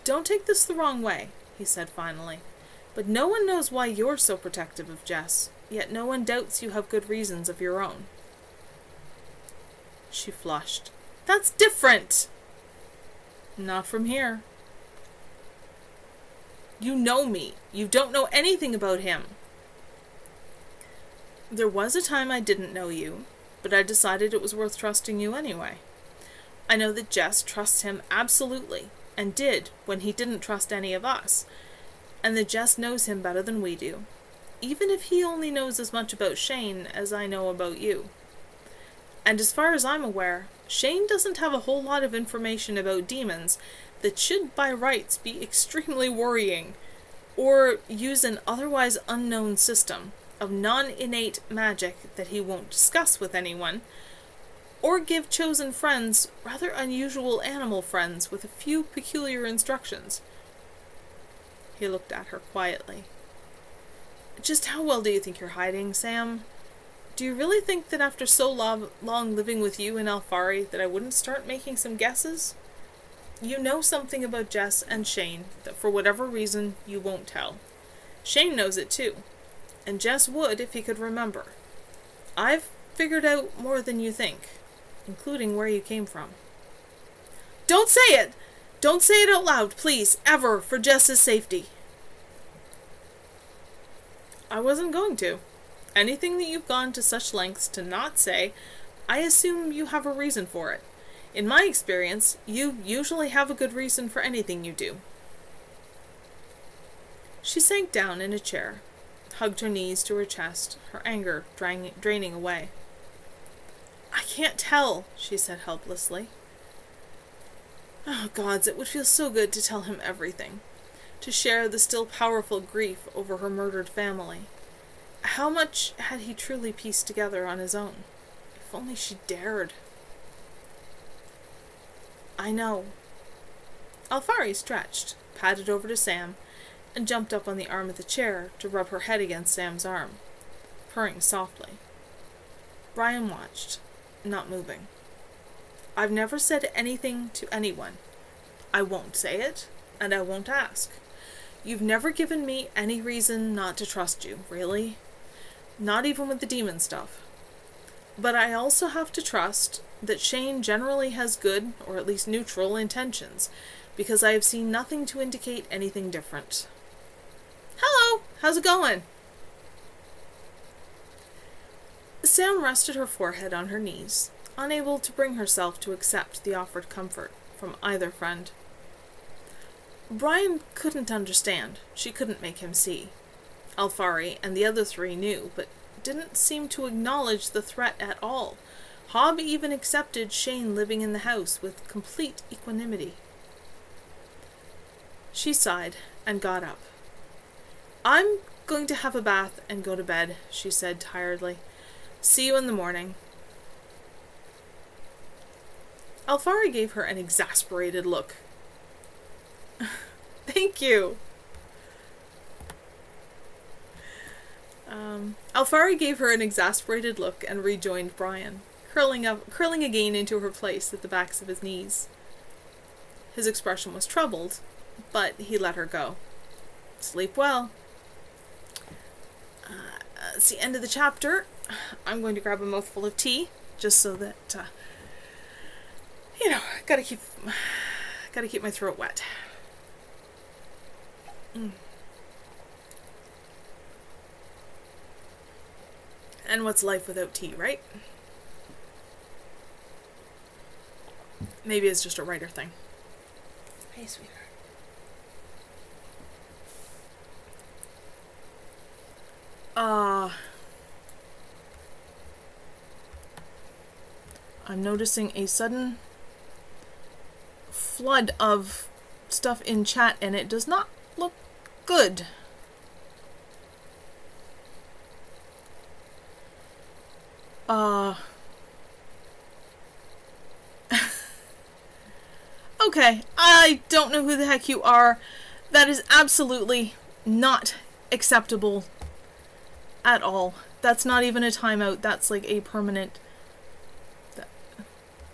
Don't take this the wrong way, he said finally, but no one knows why you're so protective of Jess, yet no one doubts you have good reasons of your own. She flushed. That's different! Not from here. You know me. You don't know anything about him. There was a time I didn't know you, but I decided it was worth trusting you anyway. I know that Jess trusts him absolutely, and did when he didn't trust any of us, and that Jess knows him better than we do, even if he only knows as much about Shane as I know about you. And as far as I'm aware, Shane doesn't have a whole lot of information about demons that should by rights be extremely worrying, or use an otherwise unknown system of non-innate magic that he won't discuss with anyone, or give chosen friends rather unusual animal friends with a few peculiar instructions. He looked at her quietly. Just how well do you think you're hiding, Sam? Do you really think that after so long living with you and Alfari that I wouldn't start making some guesses? You know something about Jess and Shane that for whatever reason you won't tell. Shane knows it too. And Jess would if he could remember. I've figured out more than you think, including where you came from. Don't say it! Don't say it out loud, please, ever, for Jess's safety. I wasn't going to. Anything that you've gone to such lengths to not say, I assume you have a reason for it. In my experience, you usually have a good reason for anything you do. She sank down in a chair, hugged her knees to her chest, her anger draining away. I can't tell, she said helplessly. Oh, gods, it would feel so good to tell him everything. To share the still powerful grief over her murdered family. How much had he truly pieced together on his own? If only she dared. I know. Alfari stretched, padded over to Sam, and jumped up on the arm of the chair to rub her head against Sam's arm, purring softly. Brian watched, not moving. I've never said anything to anyone. I won't say it, and I won't ask. You've never given me any reason not to trust you, really. Not even with the demon stuff. But I also have to trust that Shane generally has good, or at least neutral, intentions, because I have seen nothing to indicate anything different. Hello! How's it going? Sam rested her forehead on her knees, unable to bring herself to accept the offered comfort from either friend. Brian couldn't understand. She couldn't make him see. Alfari and the other three knew, but didn't seem to acknowledge the threat at all. Hobb even accepted Shane living in the house with complete equanimity. She sighed and got up. I'm going to have a bath and go to bed, she said tiredly. See you in the morning. Alfari gave her an exasperated look. Thank you. Alfari gave her an exasperated look and rejoined Brian, curling again into her place at the backs of his knees. His expression was troubled, but he let her go. Sleep well. It's the end of the chapter. I'm going to grab a mouthful of tea, just so that, gotta keep my throat wet. And what's life without tea, right? Maybe it's just a writer thing. Hey, sweetheart. I'm noticing a sudden flood of stuff in chat, and it does not look good. Okay, I don't know who the heck you are. That is absolutely not acceptable at all. That's not even a timeout. That's like a permanent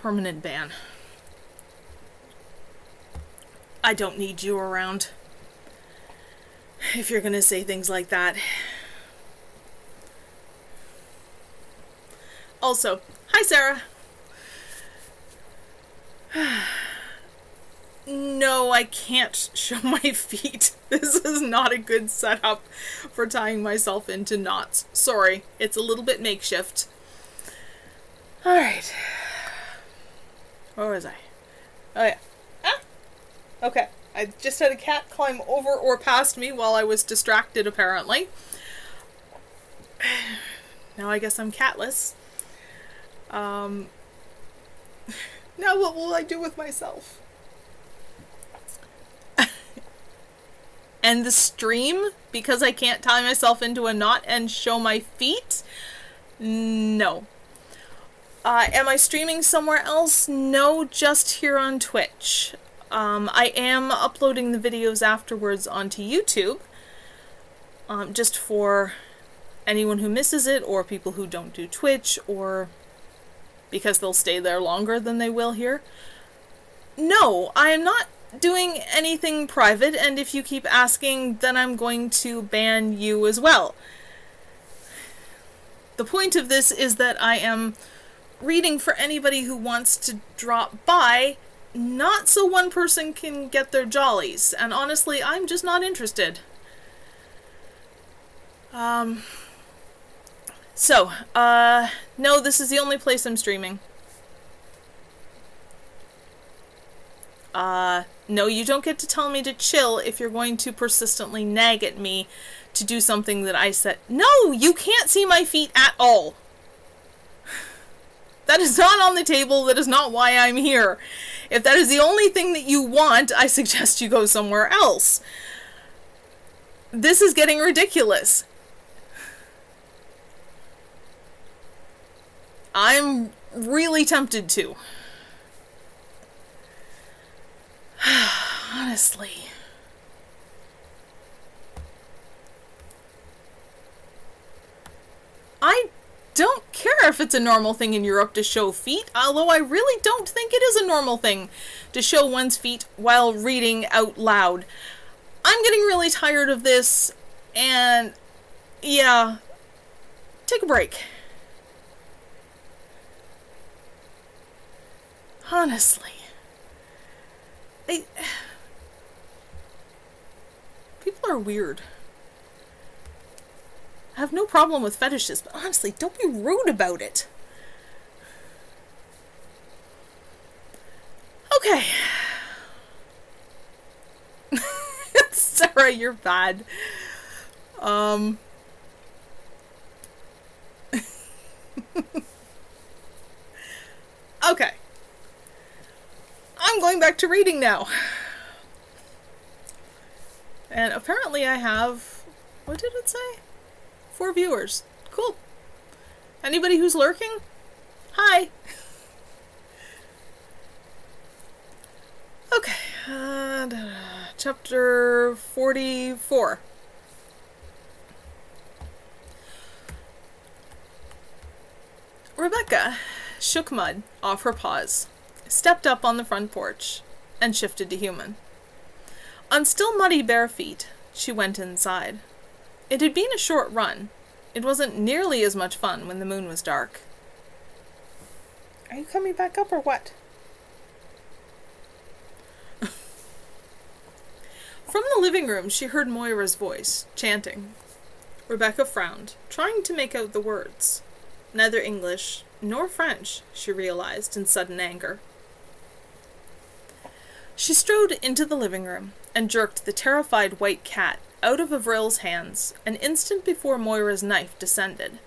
ban. I don't need you around if you're gonna say things like that. Also, hi Sarah. No, I can't show my feet. This is not a good setup for tying myself into knots. Sorry, it's a little bit makeshift. Alright. Where was I? Oh yeah. Okay. I just had a cat climb over or past me while I was distracted, apparently. Now I guess I'm catless. Now what will I do with myself? End the stream because I can't tie myself into a knot and show my feet? No. Am I streaming somewhere else? No, just here on Twitch. I am uploading the videos afterwards onto YouTube, just for anyone who misses it, or people who don't do Twitch, or because they'll stay there longer than they will here. No, I am not doing anything private, and if you keep asking, then I'm going to ban you as well. The point of this is that I am reading for anybody who wants to drop by, not so one person can get their jollies, and honestly, I'm just not interested. No, this is the only place I'm streaming. No, you don't get to tell me to chill if you're going to persistently nag at me to do something that I said. No, you can't see my feet at all. That is not on the table. That is not why I'm here. If that is the only thing that you want, I suggest you go somewhere else. This is getting ridiculous. I'm really tempted to. Honestly. I don't care if it's a normal thing in Europe to show feet, although I really don't think it is a normal thing to show one's feet while reading out loud. I'm getting really tired of this, and yeah, take a break. Honestly. People are weird. I have no problem with fetishes, but honestly, don't be rude about it. Okay. Sarah, you're bad. Okay. I'm going back to reading now. And apparently I have... What did it say? 4 viewers. Cool. Anybody who's lurking? Hi. Okay. Chapter 44. Rebecca shook mud off her paws, stepped up on the front porch, and shifted to human. On still muddy bare feet, she went inside. It had been a short run. It wasn't nearly as much fun when the moon was dark. Are you coming back up or what? From the living room, she heard Moira's voice, chanting. Rebecca frowned, trying to make out the words. Neither English nor French, she realized in sudden anger. She strode into the living room and jerked the terrified white cat out of Avril's hands an instant before Moira's knife descended.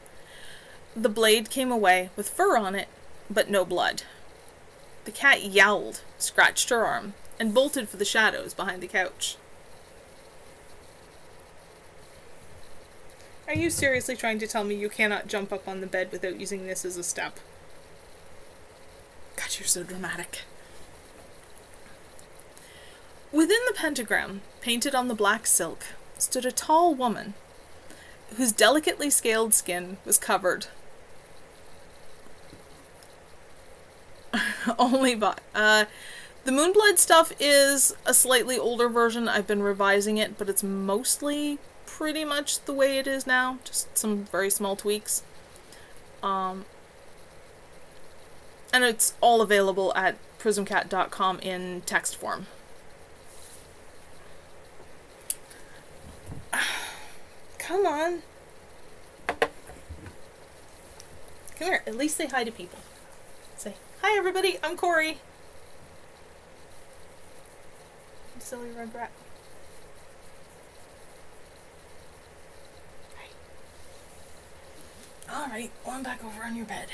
The blade came away with fur on it, but no blood. The cat yowled, scratched her arm, and bolted for the shadows behind the couch. Are you seriously trying to tell me you cannot jump up on the bed without using this as a step? God, you're so dramatic. Within the pentagram, painted on the black silk, stood a tall woman, whose delicately scaled skin was covered only by... The Moonblood stuff is a slightly older version. I've been revising it, but it's mostly pretty much the way it is now. Just some very small tweaks. And it's all available at prismcat.com in text form. Come on. Come here. At least say hi to people. Say, hi everybody, I'm Corey. Silly rugrat. Hi. Alright, well, I'm back over on your bed.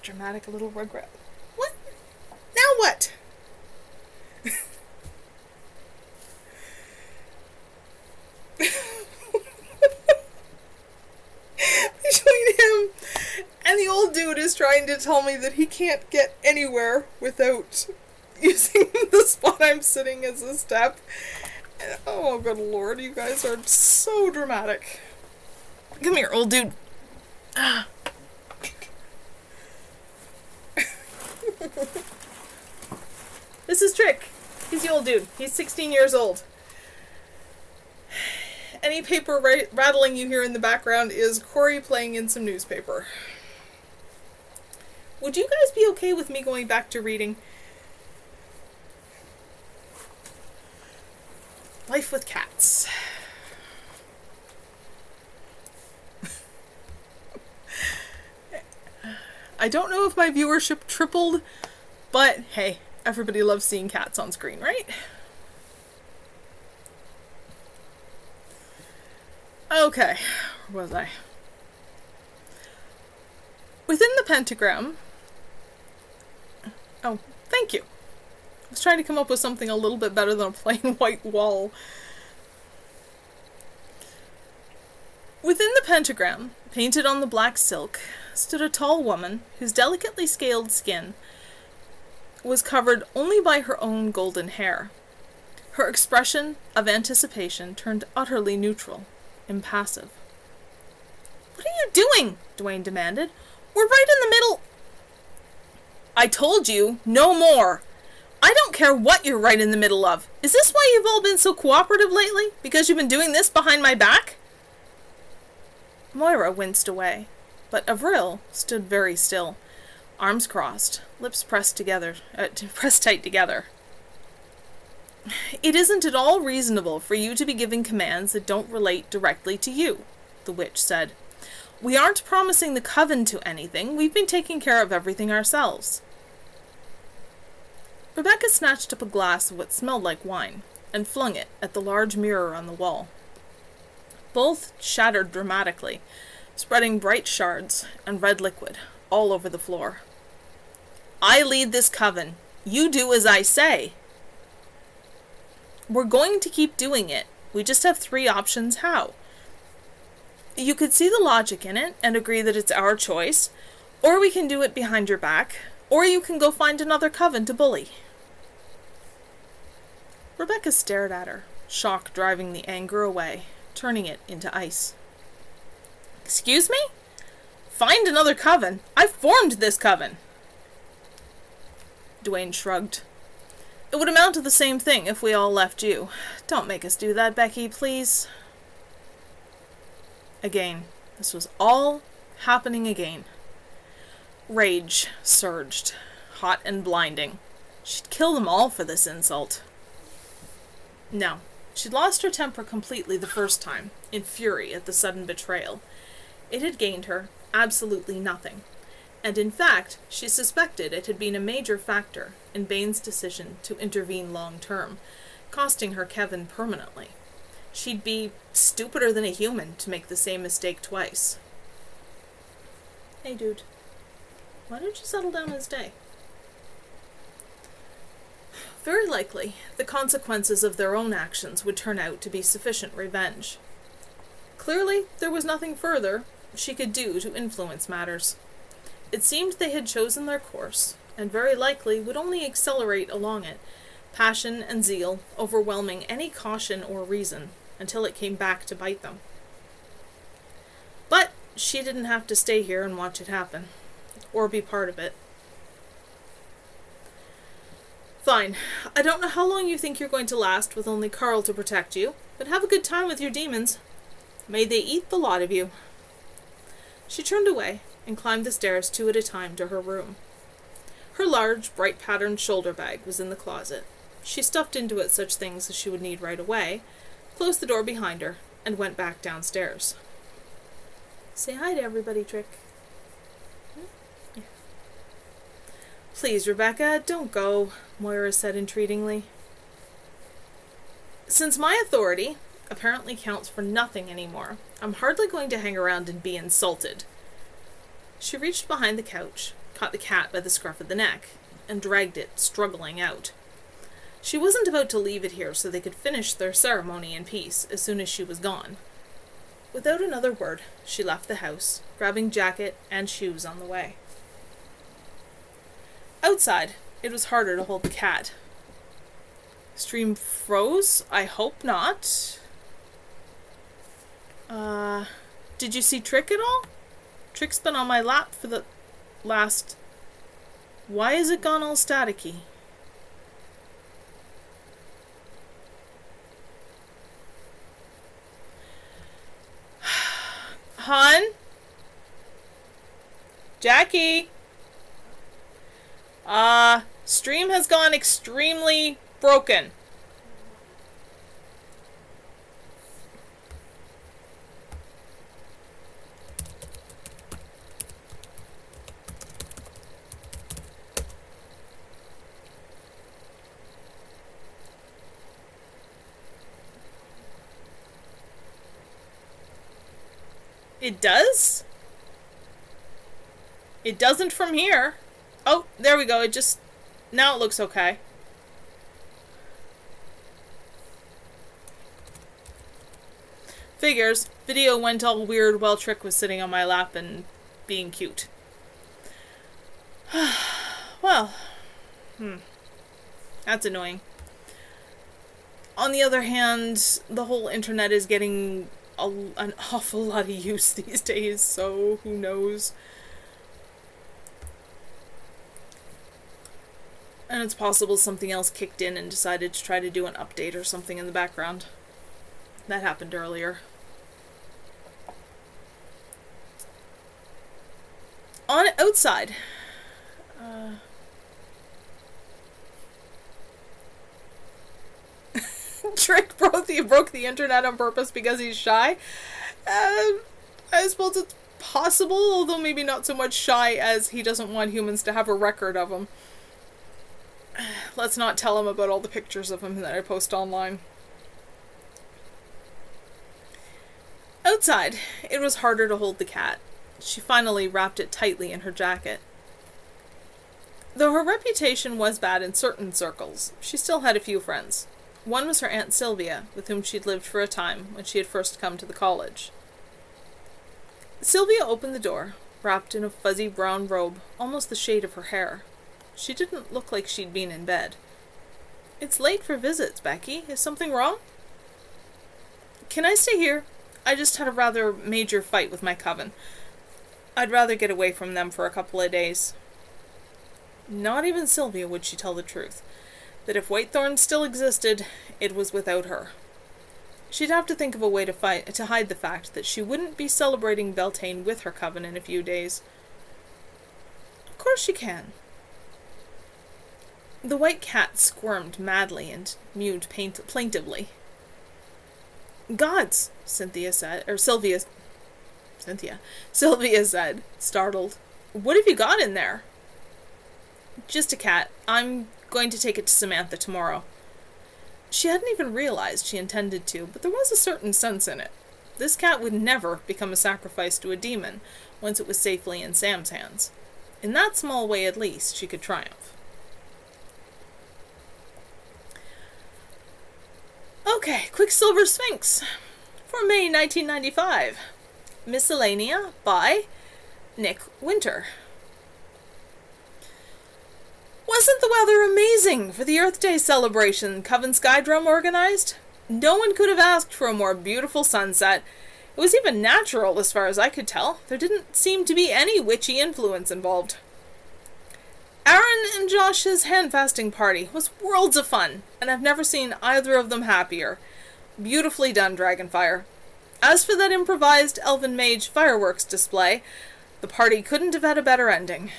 Dramatic little rugrat. What? Now what? Between him and the old dude is trying to tell me that he can't get anywhere without using the spot I'm sitting as a step. And, oh, good lord, you guys are so dramatic. Come here, old dude. This is Trick. He's the old dude. He's 16 years old. And any paper rattling you hear in the background is Corey playing in some newspaper. Would you guys be okay with me going back to reading Life with Cats? I don't know if my viewership tripled, but hey, everybody loves seeing cats on screen, right? Okay, where was I? Within the pentagram... Oh, thank you. I was trying to come up with something a little bit better than a plain white wall. Within the pentagram, painted on the black silk, stood a tall woman whose delicately scaled skin was covered only by her own golden hair. Her expression of anticipation turned utterly neutral, impassive. "What are you doing?" Dwayne demanded. "We're right in the middle—" "I told you, no more. I don't care what you're right in the middle of. Is this why you've all been so cooperative lately? Because you've been doing this behind my back?" Moira winced away, but Avril stood very still, arms crossed, lips pressed tight together. "It isn't at all reasonable for you to be giving commands that don't relate directly to you," the witch said. "We aren't promising the coven to anything. We've been taking care of everything ourselves." Rebecca snatched up a glass of what smelled like wine and flung it at the large mirror on the wall. Both shattered dramatically, spreading bright shards and red liquid all over the floor. "I lead this coven. You do as I say." "We're going to keep doing it. We just have 3 options how. You could see the logic in it and agree that it's our choice, or we can do it behind your back, or you can go find another coven to bully." Rebecca stared at her, shock driving the anger away, turning it into ice. "Excuse me? Find another coven? I formed this coven." Dwayne shrugged. "It would amount to the same thing if we all left you. Don't make us do that, Becky, please." Again, this was all happening again. Rage surged, hot and blinding. She'd kill them all for this insult. No, she'd lost her temper completely the first time, in fury at the sudden betrayal. It had gained her absolutely nothing, and in fact, she suspected it had been a major factor in Bain's decision to intervene long-term, costing her Kevin permanently. She'd be stupider than a human to make the same mistake twice. "Hey, dude. Why don't you settle down and stay?" Very likely, the consequences of their own actions would turn out to be sufficient revenge. Clearly, there was nothing further she could do to influence matters. It seemed they had chosen their course, and very likely would only accelerate along it, passion and zeal overwhelming any caution or reason, until it came back to bite them. But she didn't have to stay here and watch it happen, or be part of it. "Fine. I don't know how long you think you're going to last with only Carl to protect you, but have a good time with your demons. May they eat the lot of you." She turned away and climbed the stairs 2 at a time to her room. Her large, bright-patterned shoulder bag was in the closet. She stuffed into it such things as she would need right away, closed the door behind her, and went back downstairs. "Say hi to everybody, Trick." Yeah. "Please, Rebecca, don't go," Moira said entreatingly. "Since my authority apparently counts for nothing anymore, I'm hardly going to hang around and be insulted." She reached behind the couch, caught the cat by the scruff of the neck, and dragged it, struggling, out. She wasn't about to leave it here so they could finish their ceremony in peace as soon as she was gone. Without another word, she left the house, grabbing jacket and shoes on the way. Outside, it was harder to hold the cat. "Stream froze? I hope not." Did you see Trick at all? Trick's been on my lap for the last... Why is it gone all staticky?" Jackie! Stream has gone extremely broken. It does? It doesn't from here. Oh, there we go. Now it looks okay. Figures. Video went all weird while Trick was sitting on my lap and being cute. Well, that's annoying. On the other hand, the whole internet is getting an awful lot of use these days, so who knows? And it's possible something else kicked in and decided to try to do an update or something in the background. That happened earlier. Outside. Trick broke the internet on purpose because he's shy. I suppose it's possible, although maybe not so much shy as he doesn't want humans to have a record of him. Let's not tell him about all the pictures of him that I post online. Outside, it was harder to hold the cat. She finally wrapped it tightly in her jacket. Though her reputation was bad in certain circles, she still had a few friends. One was her Aunt Sylvia, with whom she'd lived for a time when she had first come to the college. Sylvia opened the door, wrapped in a fuzzy brown robe, almost the shade of her hair. She didn't look like she'd been in bed. "It's late for visits, Becky. Is something wrong?" "Can I stay here? I just had a rather major fight with my coven. I'd rather get away from them for a couple of days." Not even Sylvia would she tell the truth. That if Whitethorn still existed, it was without her. She'd have to think of a way to hide the fact that she wouldn't be celebrating Beltane with her coven in a few days. "Of course she can." The white cat squirmed madly and mewed plaintively. "Gods," Sylvia said, startled. "What have you got in there?" "Just a cat. I'm going to take it to Samantha tomorrow." She hadn't even realized she intended to, but there was a certain sense in it. This cat would never become a sacrifice to a demon once it was safely in Sam's hands. In that small way, at least, she could triumph. Okay, Quicksilver Sphinx for May 1995. Miscellanea by Nick Winter. Wasn't the weather amazing for the Earth Day celebration Coven Skydrum organized? No one could have asked for a more beautiful sunset. It was even natural as far as I could tell. There didn't seem to be any witchy influence involved. Aaron and Josh's hand-fasting party was worlds of fun, and I've never seen either of them happier. Beautifully done, Dragonfire. As for that improvised Elven Mage fireworks display, the party couldn't have had a better ending.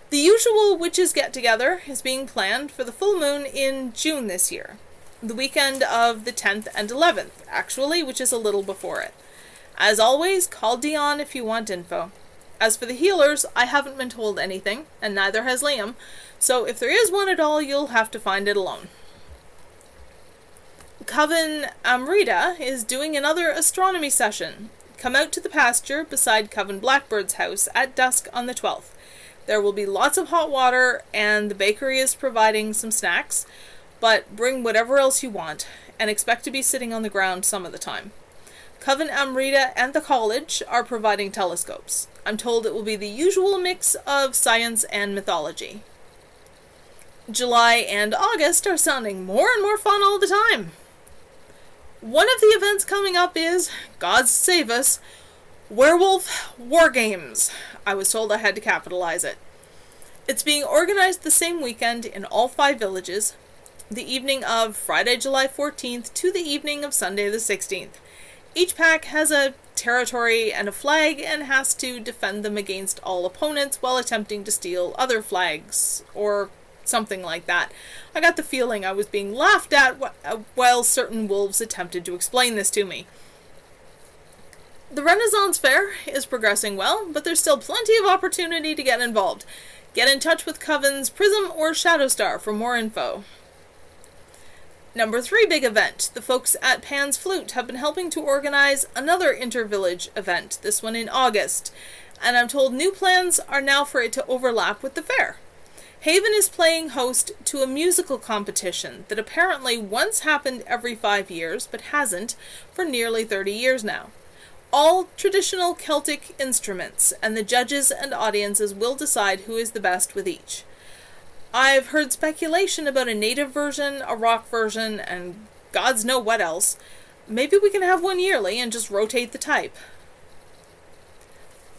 The usual witches get-together is being planned for the full moon in June this year. The weekend of the 10th and 11th, actually, which is a little before it. As always, call Dion if you want info. As for the healers, I haven't been told anything, and neither has Liam, so if there is one at all, you'll have to find it alone. Coven Amrita is doing another astronomy session. Come out to the pasture beside Coven Blackbird's house at dusk on the 12th. There will be lots of hot water, and the bakery is providing some snacks, but bring whatever else you want, and expect to be sitting on the ground some of the time. Coven Amrita and the college are providing telescopes. I'm told it will be the usual mix of science and mythology. July and August are sounding more and more fun all the time. One of the events coming up is, God save us, Werewolf War Games. I was told I had to capitalize it. It's being organized the same weekend in all 5 villages, the evening of Friday, July 14th to the evening of Sunday the 16th. Each pack has a territory and a flag and has to defend them against all opponents while attempting to steal other flags, or something like that. I got the feeling I was being laughed at while certain wolves attempted to explain this to me. The Renaissance Fair is progressing well, but there's still plenty of opportunity to get involved. Get in touch with Coven's Prism or Shadowstar for more info. Number 3 big event. The folks at Pan's Flute have been helping to organize another inter-village event, this one in August, and I'm told new plans are now for it to overlap with the fair. Haven is playing host to a musical competition that apparently once happened every 5 years, but hasn't for nearly 30 years now. All traditional Celtic instruments, and the judges and audiences will decide who is the best with each. I've heard speculation about a native version, a rock version, and gods know what else. Maybe we can have one yearly and just rotate the type.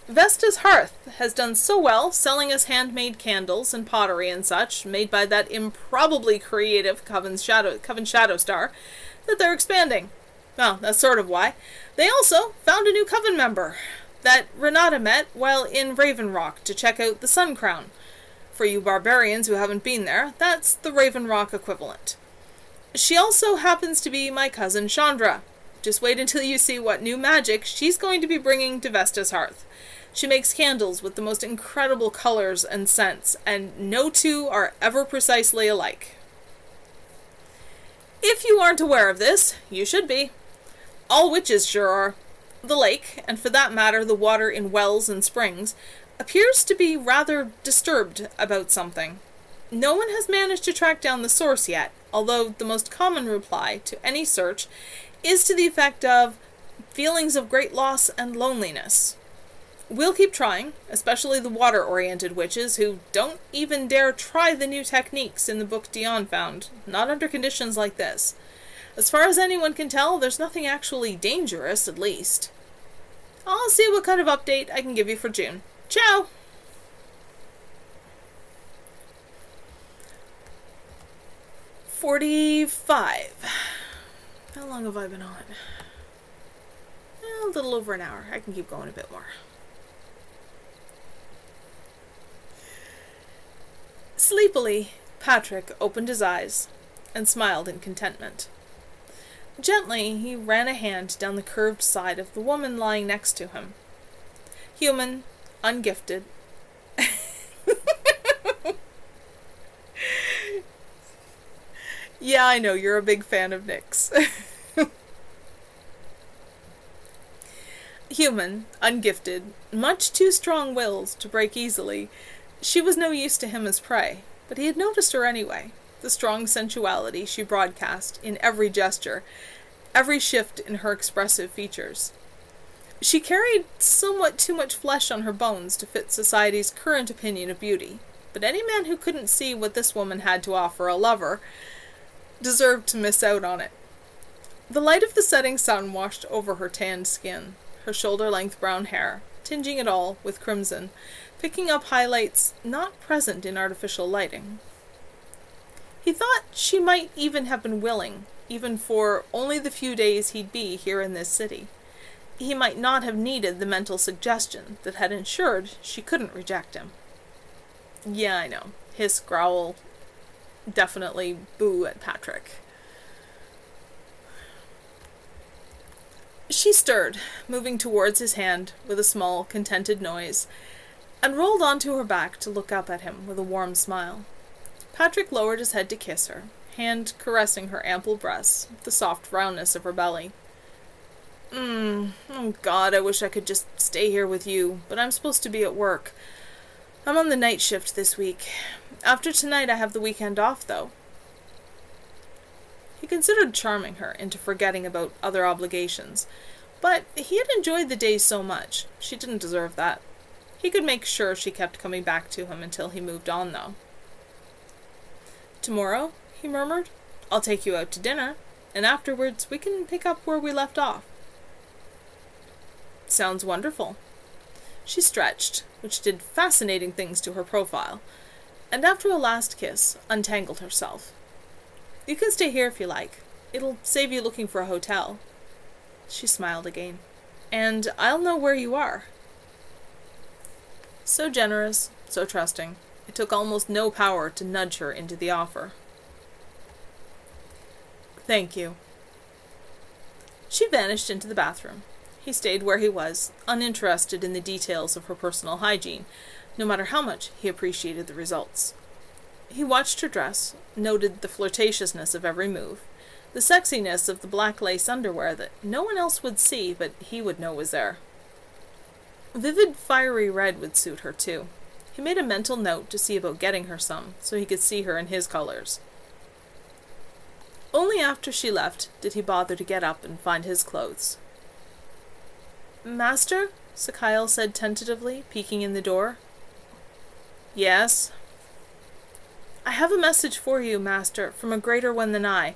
Vesta's Hearth has done so well selling us handmade candles and pottery and such, made by that improbably creative Coven Shadowstar, that they're expanding. Well, that's sort of why. They also found a new Coven member that Renata met while in Raven Rock to check out the Sun Crown. For you barbarians who haven't been there, that's the Raven Rock equivalent. She also happens to be my cousin Chandra. Just wait until you see what new magic she's going to be bringing to Vesta's Hearth. She makes candles with the most incredible colors and scents, and no two are ever precisely alike. If you aren't aware of this, you should be. All witches sure are. The lake, and for that matter the water in wells and springs, appears to be rather disturbed about something. No one has managed to track down the source yet, although the most common reply to any search is to the effect of feelings of great loss and loneliness. We'll keep trying, especially the water-oriented witches who don't even dare try the new techniques in the book Dion found, not under conditions like this. As far as anyone can tell, there's nothing actually dangerous, at least. I'll see what kind of update I can give you for June. Ciao! "45. How long have I been on? A little over an hour. I can keep going a bit more. Sleepily, Patrick opened his eyes and smiled in contentment. Gently, he ran a hand down the curved side of the woman lying next to him. Human, ungifted. Yeah, I know, you're a big fan of Nick's. Human, ungifted, much too strong-willed to break easily, she was no use to him as prey, but he had noticed her anyway, the strong sensuality she broadcast in every gesture, every shift in her expressive features. She carried somewhat too much flesh on her bones to fit society's current opinion of beauty, but any man who couldn't see what this woman had to offer a lover deserved to miss out on it. The light of the setting sun washed over her tanned skin, her shoulder-length brown hair, tinging it all with crimson, picking up highlights not present in artificial lighting. He thought she might even have been willing, even for only the few days he'd be here in this city. He might not have needed the mental suggestion that had ensured she couldn't reject him. Yeah, I know. Hiss, growl, definitely boo at Patrick. She stirred, moving towards his hand with a small, contented noise, and rolled onto her back to look up at him with a warm smile. Patrick lowered his head to kiss her, hand caressing her ample breasts, the soft roundness of her belly. Oh God, I wish I could just stay here with you, but I'm supposed to be at work. I'm on the night shift this week. After tonight I have the weekend off, though. He considered charming her into forgetting about other obligations, but he had enjoyed the days so much, she didn't deserve that. He could make sure she kept coming back to him until he moved on, though. "Tomorrow," he murmured, "I'll take you out to dinner, and afterwards we can pick up where we left off." "Sounds wonderful." She stretched, which did fascinating things to her profile, and after a last kiss, untangled herself. "You can stay here if you like. It'll save you looking for a hotel." She smiled again. And I'll know where you are. So generous, so trusting. It took almost no power to nudge her into the offer. Thank you. She vanished into the bathroom. He stayed where he was, uninterested in the details of her personal hygiene, no matter how much he appreciated the results. He watched her dress, noted the flirtatiousness of every move, the sexiness of the black lace underwear that no one else would see, but he would know was there. Vivid fiery red would suit her, too. He made a mental note to see about getting her some, so he could see her in his colors. Only after she left did he bother to get up and find his clothes. Master? Sakyle said tentatively, peeking in the door. Yes? I have a message for you, Master, from a greater one than I.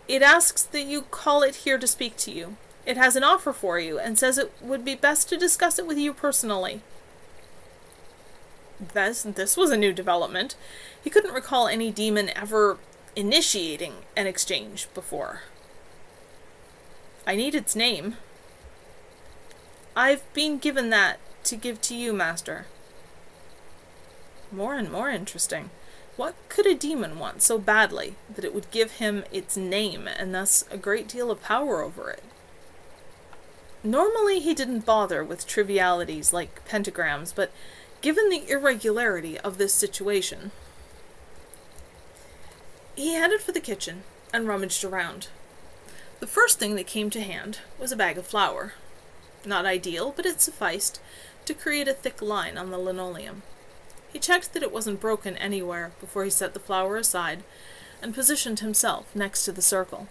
It asks that you call it here to speak to you. It has an offer for you, and says it would be best to discuss it with you personally. This was a new development. He couldn't recall any demon ever initiating an exchange before. I need its name. I've been given that to give to you, Master. More and more interesting. What could a demon want so badly that it would give him its name and thus a great deal of power over it? Normally he didn't bother with trivialities like pentagrams, but given the irregularity of this situation, he headed for the kitchen and rummaged around. The first thing that came to hand was a bag of flour. Not ideal, but it sufficed to create a thick line on the linoleum. He checked that it wasn't broken anywhere before he set the flour aside and positioned himself next to the circle.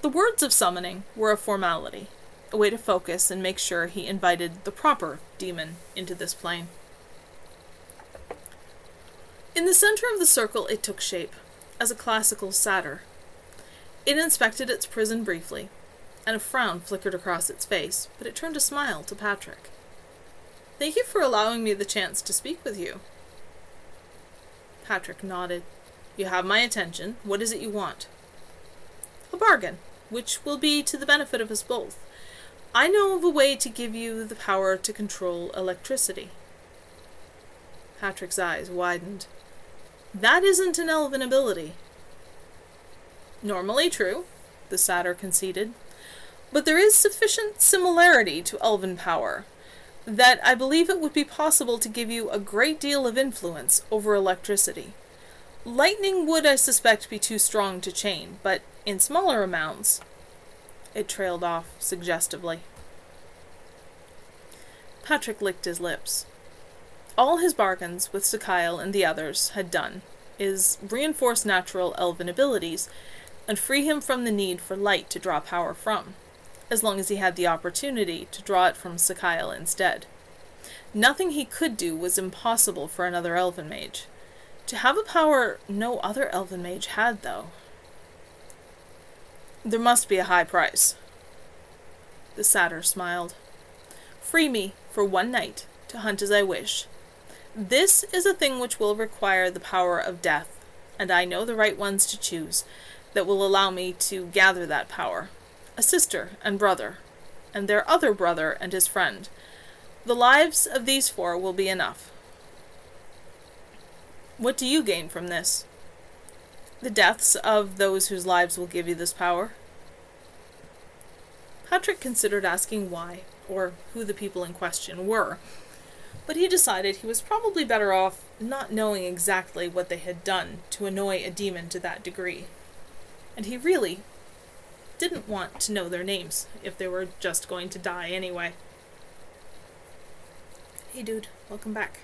The words of summoning were a formality, a way to focus and make sure he invited the proper demon into this plane. In the center of the circle it took shape, as a classical satyr. It inspected its prison briefly, and a frown flickered across its face, but it turned a smile to Patrick. Thank you for allowing me the chance to speak with you. Patrick nodded. You have my attention. What is it you want? A bargain, which will be to the benefit of us both. I know of a way to give you the power to control electricity. Patrick's eyes widened. That isn't an elven ability. Normally true, the satyr conceded, but there is sufficient similarity to elven power that I believe it would be possible to give you a great deal of influence over electricity. Lightning would, I suspect, be too strong to chain, but in smaller amounts... It trailed off suggestively. Patrick licked his lips. All his bargains with Sakyle and the others had done is reinforce natural elven abilities and free him from the need for light to draw power from, as long as he had the opportunity to draw it from Sakyle instead. Nothing he could do was impossible for another elven mage. To have a power no other elven mage had, though. There must be a high price. The satyr smiled. Free me for one night to hunt as I wish. This is a thing which will require the power of death, and I know the right ones to choose that will allow me to gather that power. A sister and brother, and their other brother and his friend. The lives of these four will be enough. What do you gain from this? The deaths of those whose lives will give you this power. Patrick considered asking why, or who the people in question were, but he decided he was probably better off not knowing exactly what they had done to annoy a demon to that degree. And he really didn't want to know their names if they were just going to die anyway. Hey dude, welcome back.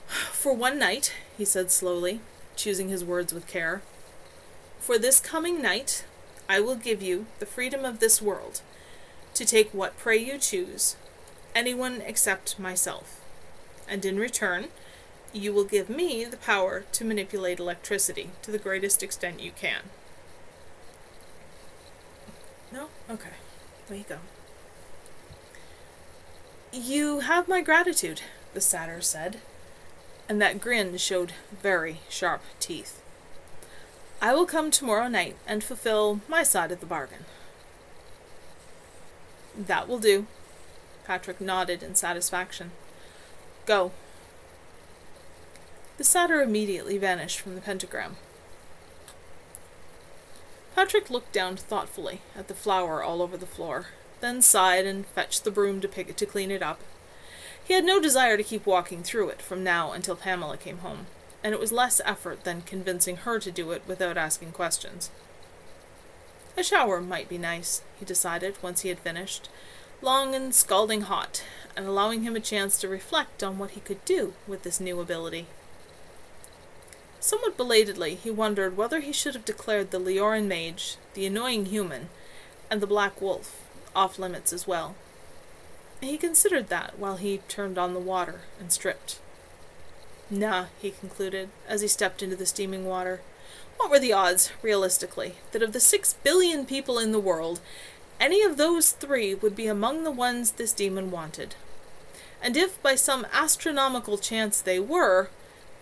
For one night, he said slowly, choosing his words with care. For this coming night, I will give you the freedom of this world to take what prey you choose, anyone except myself. And in return, you will give me the power to manipulate electricity to the greatest extent you can. No? Okay. There you go. You have my gratitude, the satyr said, and that grin showed very sharp teeth. I will come tomorrow night and fulfill my side of the bargain. That will do. Patrick nodded in satisfaction. Go. The satyr immediately vanished from the pentagram. Patrick looked down thoughtfully at the flour all over the floor, then sighed and fetched the broom to clean it up. He had no desire to keep walking through it from now until Pamela came home, and it was less effort than convincing her to do it without asking questions. A shower might be nice, he decided once he had finished, long and scalding hot, and allowing him a chance to reflect on what he could do with this new ability. Somewhat belatedly, he wondered whether he should have declared the Leoran mage, the annoying human, and the black wolf off limits as well. He considered that while he turned on the water and stripped. Nah, he concluded, as he stepped into the steaming water. What were the odds, realistically, that of the 6 billion people in the world, any of those 3 would be among the ones this demon wanted? And if by some astronomical chance they were,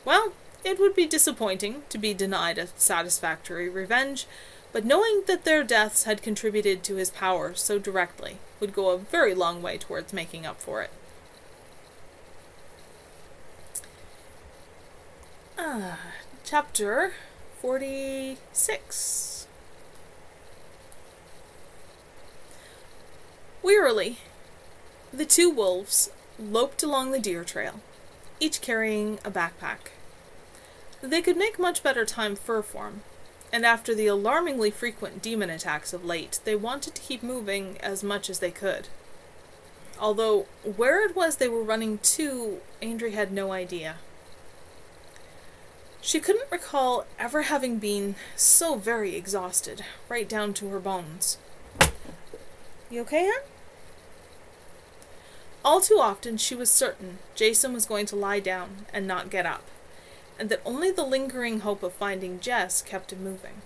well, it would be disappointing to be denied a satisfactory revenge, but knowing that their deaths had contributed to his power so directly would go a very long way towards making up for it. Chapter 46. Wearily, the 2 wolves loped along the deer trail, each carrying a backpack. They could make much better time fur form, and after the alarmingly frequent demon attacks of late, they wanted to keep moving as much as they could. Although, where it was they were running to, Andry had no idea. She couldn't recall ever having been so very exhausted, right down to her bones. You okay, hon? All too often she was certain Jason was going to lie down and not get up, and that only the lingering hope of finding Jess kept him moving.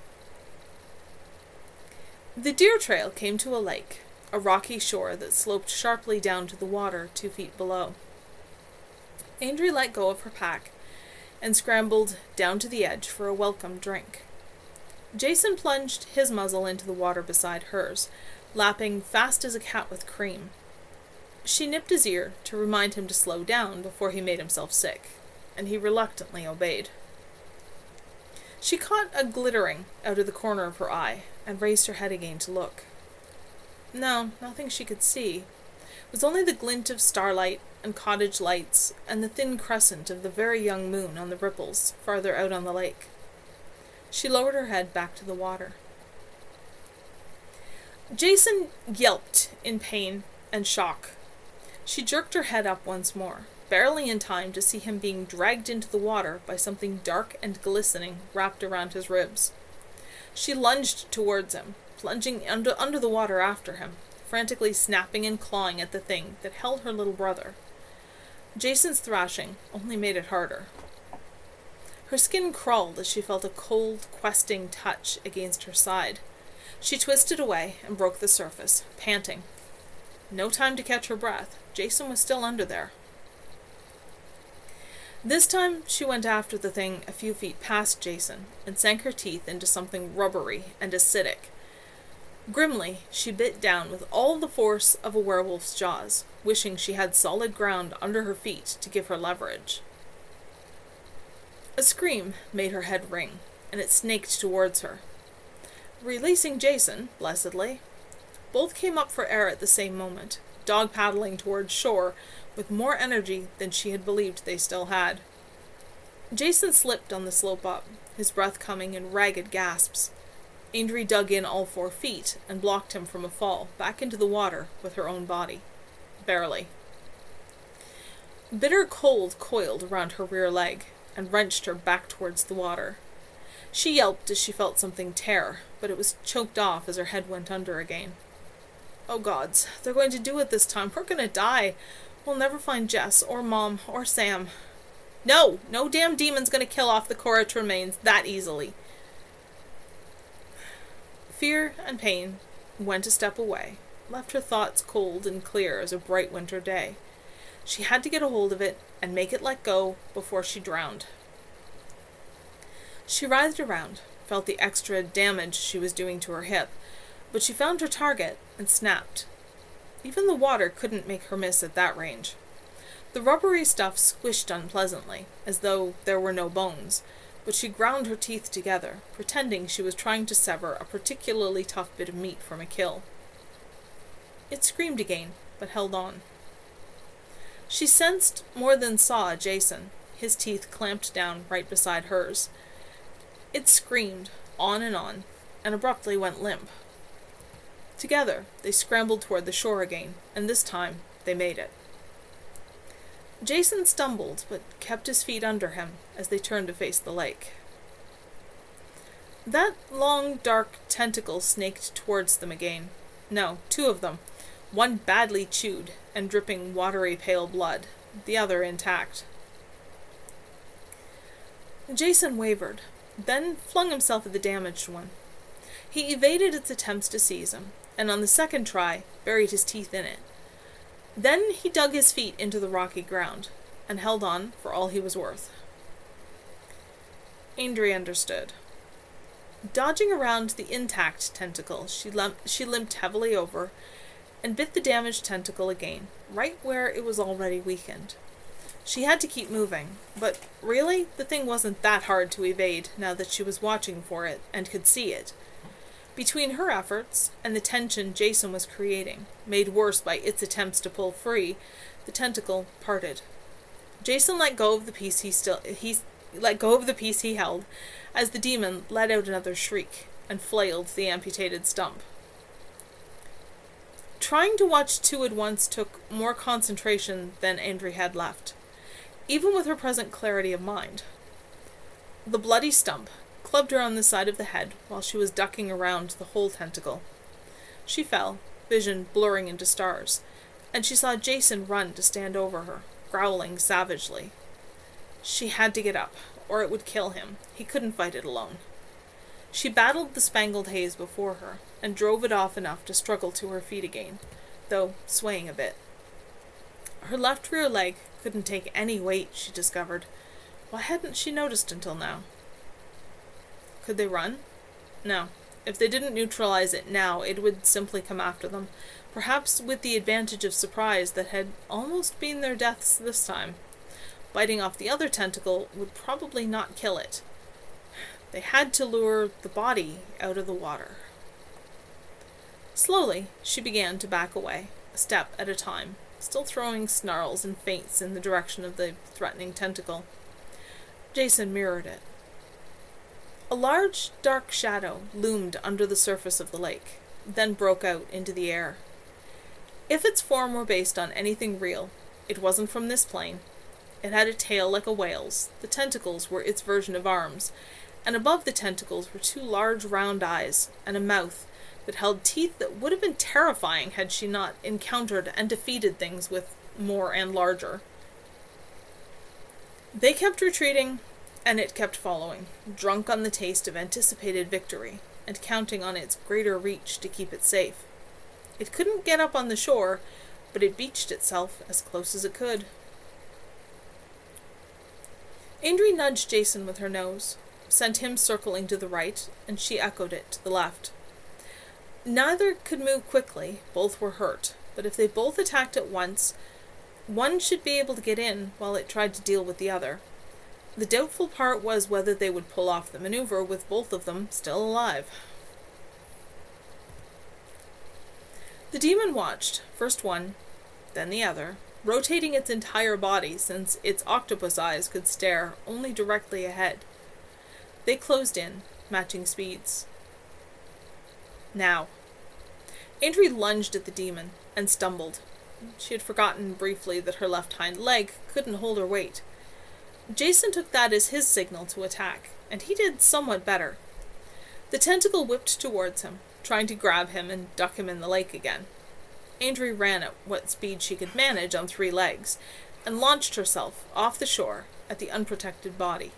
The deer trail came to a lake, a rocky shore that sloped sharply down to the water 2 feet below. Andry let go of her pack and scrambled down to the edge for a welcome drink. Jason plunged his muzzle into the water beside hers, lapping fast as a cat with cream. She nipped his ear to remind him to slow down before he made himself sick, and he reluctantly obeyed. She caught a glittering out of the corner of her eye, and raised her head again to look. No, nothing she could see. It was only the glint of starlight and cottage lights, and the thin crescent of the very young moon on the ripples farther out on the lake. She lowered her head back to the water. Jason yelped in pain and shock. She jerked her head up once more, barely in time to see him being dragged into the water by something dark and glistening wrapped around his ribs. She lunged towards him, plunging under the water after him, frantically snapping and clawing at the thing that held her little brother. Jason's thrashing only made it harder. Her skin crawled as she felt a cold, questing touch against her side. She twisted away and broke the surface, panting. No time to catch her breath. Jason was still under there. This time she went after the thing a few feet past Jason and sank her teeth into something rubbery and acidic. Grimly, she bit down with all the force of a werewolf's jaws, wishing she had solid ground under her feet to give her leverage. A scream made her head ring, and it snaked towards her. Releasing Jason, blessedly, both came up for air at the same moment, dog paddling towards shore with more energy than she had believed they still had. Jason slipped on the slope up, his breath coming in ragged gasps. Andry dug in all 4 feet and blocked him from a fall back into the water with her own body. Barely. Bitter cold coiled around her rear leg and wrenched her back towards the water. She yelped as she felt something tear, but it was choked off as her head went under again. Oh gods, they're going to do it this time. We're going to die. We'll never find Jess, or Mom, or Sam. No damn demon's going to kill off the Cora remains that easily. Fear and pain went a step away, left her thoughts cold and clear as a bright winter day. She had to get a hold of it and make it let go before she drowned. She writhed around, felt the extra damage she was doing to her hip, but she found her target and snapped. Even the water couldn't make her miss at that range. The rubbery stuff squished unpleasantly, as though there were no bones, but she ground her teeth together, pretending she was trying to sever a particularly tough bit of meat from a kill. It screamed again, but held on. She sensed more than saw Jason, his teeth clamped down right beside hers. It screamed, on, and abruptly went limp. Together, they scrambled toward the shore again, and this time, they made it. Jason stumbled, but kept his feet under him as they turned to face the lake. That long, dark tentacle snaked towards them again. No, 2 of them. One badly chewed and dripping watery pale blood, the other intact. Jason wavered, then flung himself at the damaged one. He evaded its attempts to seize him, and on the second try, buried his teeth in it. Then he dug his feet into the rocky ground, and held on for all he was worth. Andrea understood. Dodging around the intact tentacle, she limped heavily over, and bit the damaged tentacle again, right where it was already weakened. She had to keep moving, but really, the thing wasn't that hard to evade now that she was watching for it and could see it. Between her efforts and the tension Jason was creating, made worse by its attempts to pull free, the tentacle parted. Jason let go of the piece he held, as the demon let out another shriek and flailed the amputated stump. Trying to watch 2 at once took more concentration than Andrea had left, even with her present clarity of mind. The bloody stump clubbed her on the side of the head while she was ducking around the whole tentacle. She fell, vision blurring into stars, and she saw Jason run to stand over her, growling savagely. She had to get up, or it would kill him. He couldn't fight it alone. She battled the spangled haze before her, and drove it off enough to struggle to her feet again, though swaying a bit. Her left rear leg couldn't take any weight, she discovered. Why hadn't she noticed until now? Could they run? No. If they didn't neutralize it now, it would simply come after them, perhaps with the advantage of surprise that had almost been their deaths this time. Biting off the other tentacle would probably not kill it. They had to lure the body out of the water. Slowly, she began to back away, a step at a time, still throwing snarls and feints in the direction of the threatening tentacle. Jason mirrored it. A large, dark shadow loomed under the surface of the lake, then broke out into the air. If its form were based on anything real, it wasn't from this plane. It had a tail like a whale's, the tentacles were its version of arms, and above the tentacles were 2 large round eyes, and a mouth that held teeth that would have been terrifying had she not encountered and defeated things with more and larger. They kept retreating, and it kept following, drunk on the taste of anticipated victory, and counting on its greater reach to keep it safe. It couldn't get up on the shore, but it beached itself as close as it could. Andrea nudged Jason with her nose, sent him circling to the right, and she echoed it to the left. Neither could move quickly, both were hurt, but if they both attacked at once, one should be able to get in while it tried to deal with the other. The doubtful part was whether they would pull off the maneuver with both of them still alive. The demon watched, first one, then the other, rotating its entire body since its octopus eyes could stare only directly ahead. They closed in, matching speeds. Now. Andrea lunged at the demon and stumbled. She had forgotten briefly that her left hind leg couldn't hold her weight. Jason took that as his signal to attack, and he did somewhat better. The tentacle whipped towards him, trying to grab him and duck him in the lake again. Andrea ran at what speed she could manage on 3 legs, and launched herself off the shore at the unprotected body.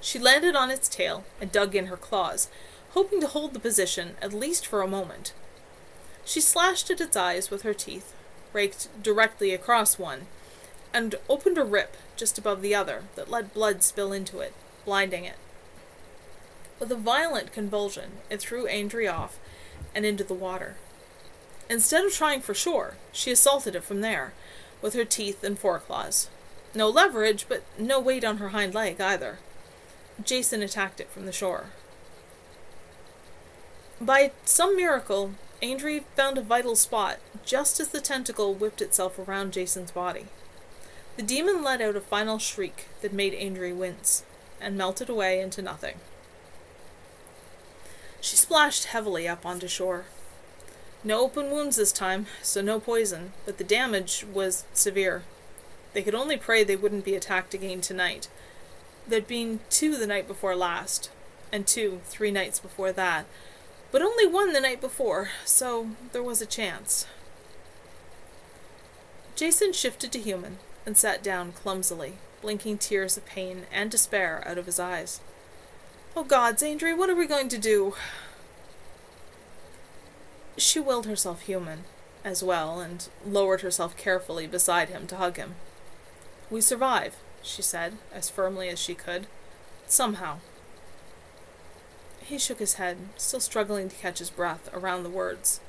She landed on its tail and dug in her claws, hoping to hold the position at least for a moment. She slashed at its eyes with her teeth, raked directly across one, and opened a rip just above the other that let blood spill into it, blinding it. With a violent convulsion, it threw Andry off and into the water. Instead of trying for shore, she assaulted it from there, with her teeth and foreclaws. No leverage, but no weight on her hind leg either. Jason attacked it from the shore. By some miracle, Andry found a vital spot just as the tentacle whipped itself around Jason's body. The demon let out a final shriek that made Andry wince, and melted away into nothing. She splashed heavily up onto shore. No open wounds this time, so no poison, but the damage was severe. They could only pray they wouldn't be attacked again tonight. There'd been 2 the night before last, and 2 3 nights before that, but only 1 the night before, so there was a chance. Jason shifted to human and sat down clumsily, blinking tears of pain and despair out of his eyes. "Oh gods, Andry, what are we going to do?" She willed herself human, as well, and lowered herself carefully beside him to hug him. "We survive," she said, as firmly as she could. "Somehow." He shook his head, still struggling to catch his breath around the words.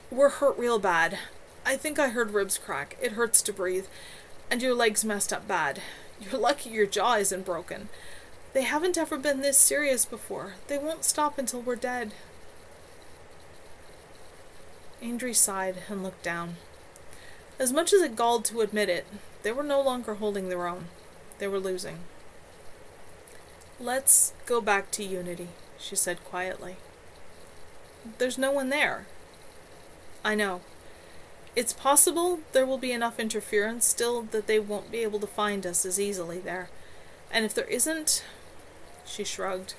"We're hurt real bad. I think I heard ribs crack. It hurts to breathe. And your leg's messed up bad. You're lucky your jaw isn't broken. They haven't ever been this serious before. They won't stop until we're dead." Andry sighed and looked down. As much as it galled to admit it, they were no longer holding their own. They were losing. "Let's go back to Unity," she said quietly. "There's no one there." "I know. It's possible there will be enough interference still that they won't be able to find us as easily there. And if there isn't..." She shrugged.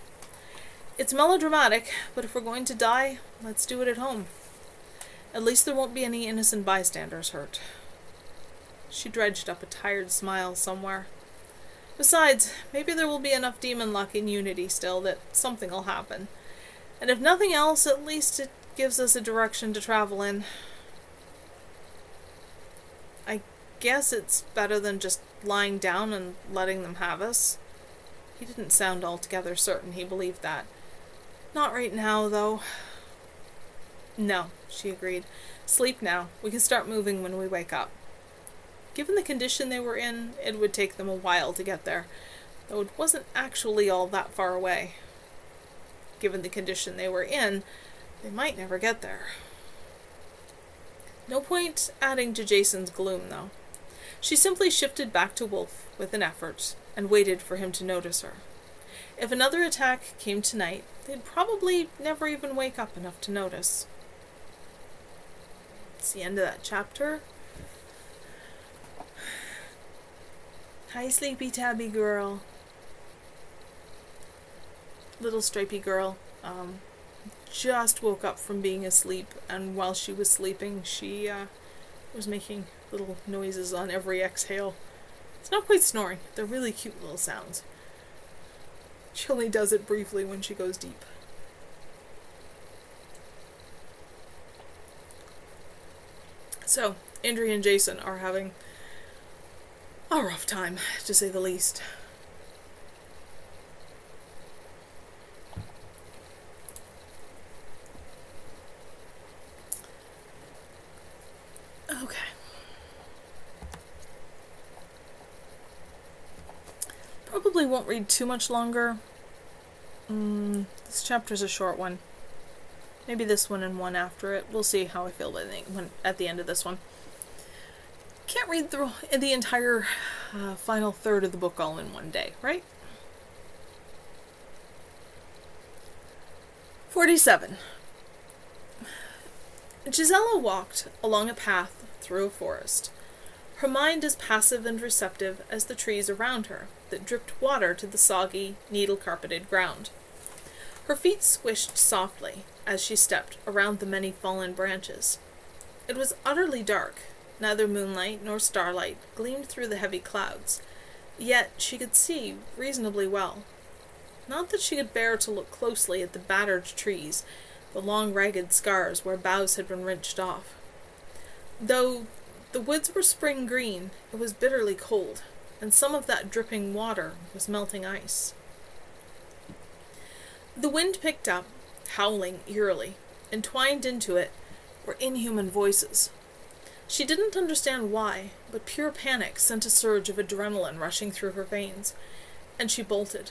"It's melodramatic, but if we're going to die, let's do it at home. At least there won't be any innocent bystanders hurt." She dredged up a tired smile somewhere. "Besides, maybe there will be enough demon luck in Unity still that something will happen. And if nothing else, at least it gives us a direction to travel in. I guess it's better than just lying down and letting them have us." He didn't sound altogether certain he believed that. "Not right now, though." "No," she agreed. "Sleep now. We can start moving when we wake up." Given the condition they were in, it would take them a while to get there, though it wasn't actually all that far away. Given the condition they were in, they might never get there. No point adding to Jason's gloom, though. She simply shifted back to Wolf with an effort, and waited for him to notice her. If another attack came tonight, they'd probably never even wake up enough to notice. It's the end of that chapter. Hi, sleepy tabby girl. Little stripy girl. Just woke up from being asleep, and while she was sleeping, she was making little noises on every exhale. It's not quite snoring. They're really cute little sounds. She only does it briefly when she goes deep. So, Andrea and Jason are having a rough time, to say the least. Okay. Probably won't read too much longer. This chapter's a short one. Maybe this one and one after it. We'll see how I feel at the end of this one. Can't read through the entire final third of the book all in one day, right? 47. Gisela walked along a path through a forest, her mind as passive and receptive as the trees around her that dripped water to the soggy, needle-carpeted ground. Her feet swished softly as she stepped around the many fallen branches. It was utterly dark. Neither moonlight nor starlight gleamed through the heavy clouds, yet she could see reasonably well. Not that she could bear to look closely at the battered trees, the long ragged scars where boughs had been wrenched off. Though the woods were spring green, it was bitterly cold, and some of that dripping water was melting ice. The wind picked up, howling eerily. Entwined into it were inhuman voices. She didn't understand why, but pure panic sent a surge of adrenaline rushing through her veins, and she bolted.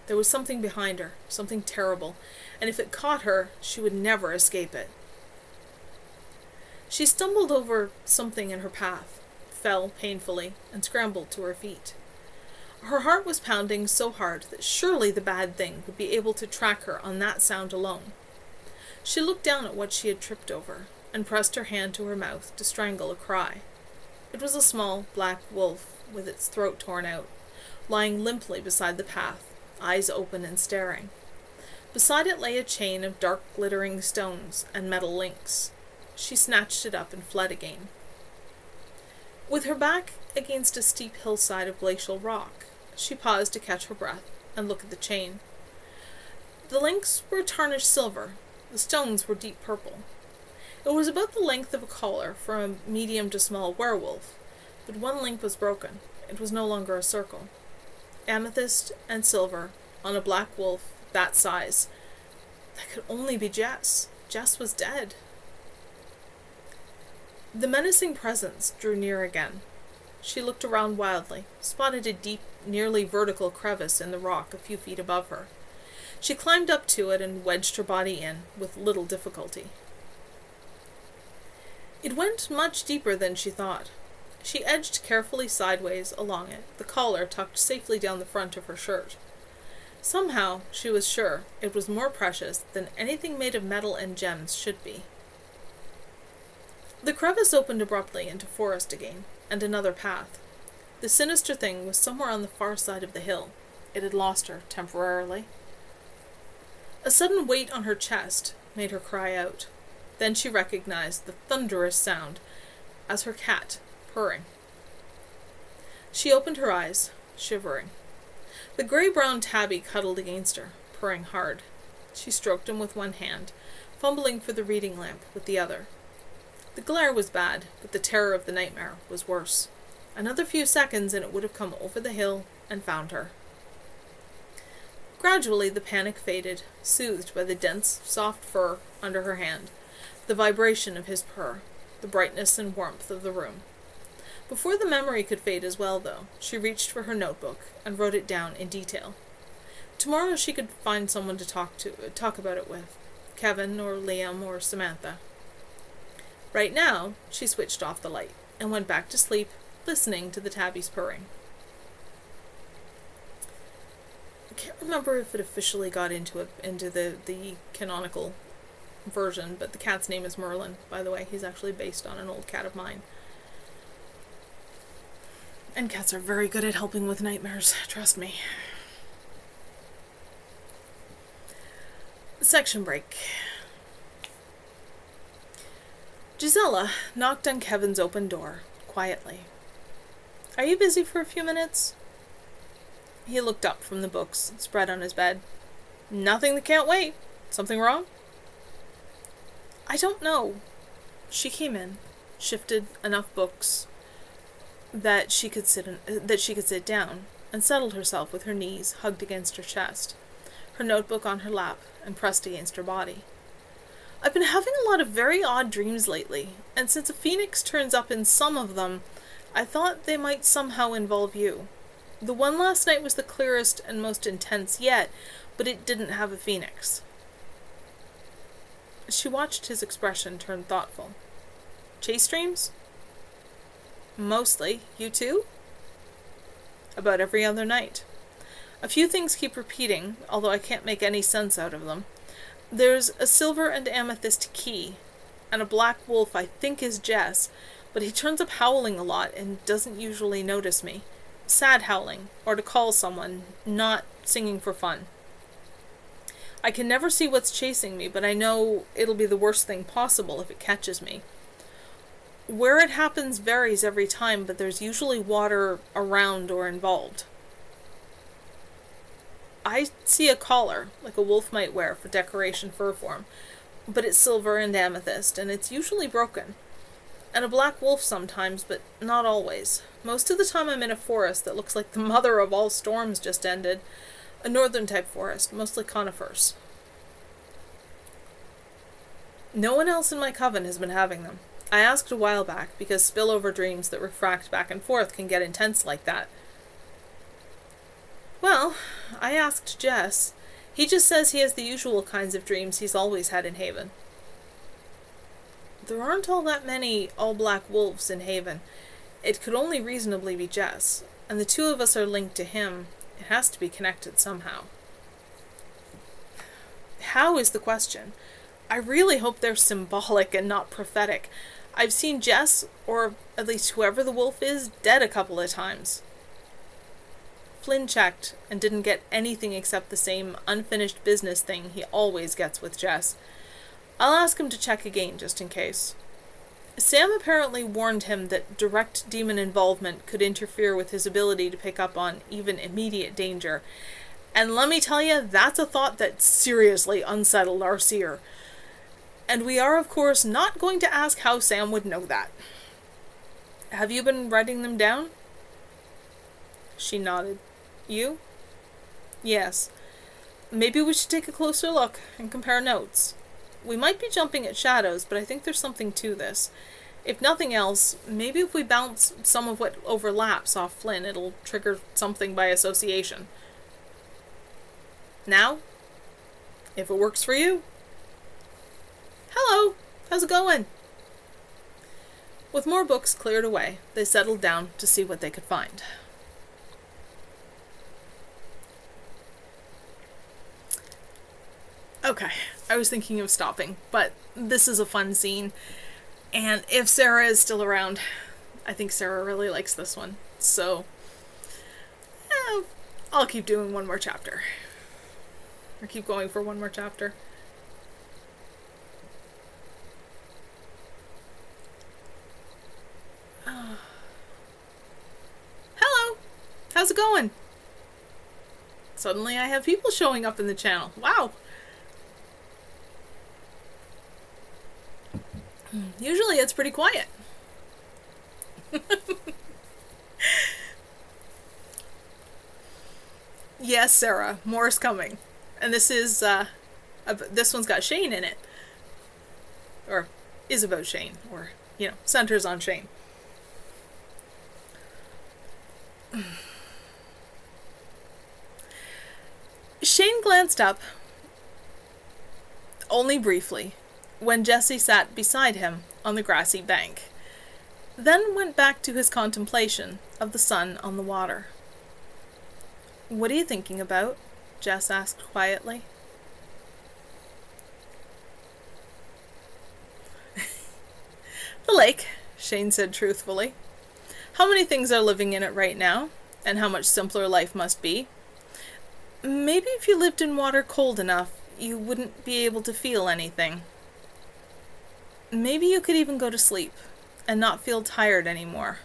There was something behind her, something terrible, and if it caught her, she would never escape it. She stumbled over something in her path, fell painfully, and scrambled to her feet. Her heart was pounding so hard that surely the bad thing would be able to track her on that sound alone. She looked down at what she had tripped over, and pressed her hand to her mouth to strangle a cry. It was a small, black wolf with its throat torn out, lying limply beside the path, eyes open and staring. Beside it lay a chain of dark glittering stones and metal links. She snatched it up and fled again. With her back against a steep hillside of glacial rock, she paused to catch her breath and look at the chain. The links were tarnished silver, the stones were deep purple. It was about the length of a collar for a medium to small werewolf, but one link was broken. It was no longer a circle. Amethyst and silver on a black wolf that size. That could only be Jess. Jess was dead. The menacing presence drew near again. She looked around wildly, spotted a deep, nearly vertical crevice in the rock a few feet above her. She climbed up to it and wedged her body in, with little difficulty. It went much deeper than she thought. She edged carefully sideways along it, the collar tucked safely down the front of her shirt. Somehow, she was sure, it was more precious than anything made of metal and gems should be. The crevice opened abruptly into forest again, and another path. The sinister thing was somewhere on the far side of the hill. It had lost her, temporarily. A sudden weight on her chest made her cry out. Then she recognized the thunderous sound as her cat, purring. She opened her eyes, shivering. The grey-brown tabby cuddled against her, purring hard. She stroked him with one hand, fumbling for the reading lamp with the other. The glare was bad, but the terror of the nightmare was worse. Another few seconds and it would have come over the hill and found her. Gradually the panic faded, soothed by the dense, soft fur under her hand, the vibration of his purr, the brightness and warmth of the room. Before the memory could fade as well, though, she reached for her notebook and wrote it down in detail. Tomorrow she could find someone to talk about it with, Kevin or Liam or Samantha. Right now, she switched off the light and went back to sleep, listening to the tabby's purring. I can't remember if it officially got into the canonical version, but the cat's name is Merlin, by the way. He's actually based on an old cat of mine. And cats are very good at helping with nightmares, trust me. Section break. Gisela knocked on Kevin's open door, quietly. "Are you busy for a few minutes?" He looked up from the books spread on his bed. "Nothing that can't wait. Something wrong?" "I don't know." She came in, shifted enough books that she could sit down, and settled herself with her knees hugged against her chest, her notebook on her lap and pressed against her body. "I've been having a lot of very odd dreams lately, and since a phoenix turns up in some of them, I thought they might somehow involve you. The one last night was the clearest and most intense yet, but it didn't have a phoenix." She watched his expression turn thoughtful. "Chase dreams?" "Mostly. You too?" "About every other night. A few things keep repeating, although I can't make any sense out of them. There's a silver and amethyst key, and a black wolf I think is Jess, but he turns up howling a lot and doesn't usually notice me. Sad howling, or to call someone, not singing for fun. I can never see what's chasing me, but I know it'll be the worst thing possible if it catches me. Where it happens varies every time, but there's usually water around or involved. I see a collar, like a wolf might wear for decoration fur form, but it's silver and amethyst, and it's usually broken. And a black wolf sometimes, but not always. Most of the time I'm in a forest that looks like the mother of all storms just ended. A northern type forest, mostly conifers. No one else in my coven has been having them. I asked a while back, because spillover dreams that refract back and forth can get intense like that. Well, I asked Jess. He just says he has the usual kinds of dreams he's always had in Haven. There aren't all that many all-black wolves in Haven. It could only reasonably be Jess, and the two of us are linked to him. It has to be connected somehow. How is the question? I really hope they're symbolic and not prophetic. I've seen Jess, or at least whoever the wolf is, dead a couple of times. Flynn checked and didn't get anything except the same unfinished business thing he always gets with Jess. I'll ask him to check again, just in case. Sam apparently warned him that direct demon involvement could interfere with his ability to pick up on even immediate danger. And let me tell you, that's a thought that seriously unsettled our seer. And we are, of course, not going to ask how Sam would know that. Have you been writing them down? She nodded. You? Yes. Maybe we should take a closer look and compare notes. We might be jumping at shadows, but I think there's something to this. If nothing else, maybe if we bounce some of what overlaps off Flynn, it'll trigger something by association. Now? If it works for you? Hello! How's it going? With more books cleared away, they settled down to see what they could find. Okay, I was thinking of stopping, but this is a fun scene, and if Sarah is still around, I think Sarah really likes this one, so I'll keep doing one more chapter. Or keep going for one more chapter. Hello! How's it going? Suddenly I have people showing up in the channel. Wow! Usually it's pretty quiet. Yes, Sarah, more's coming. And this is, this one's got Shane in it. Or is about Shane, or, centers on Shane. Shane glanced up, only briefly, when Jessie sat beside him on the grassy bank, then went back to his contemplation of the sun on the water. "What are you thinking about?" Jess asked quietly. "The lake," Shane said truthfully. "How many things are living in it right now, and how much simpler life must be. Maybe if you lived in water cold enough, you wouldn't be able to feel anything. Maybe you could even go to sleep, and not feel tired anymore."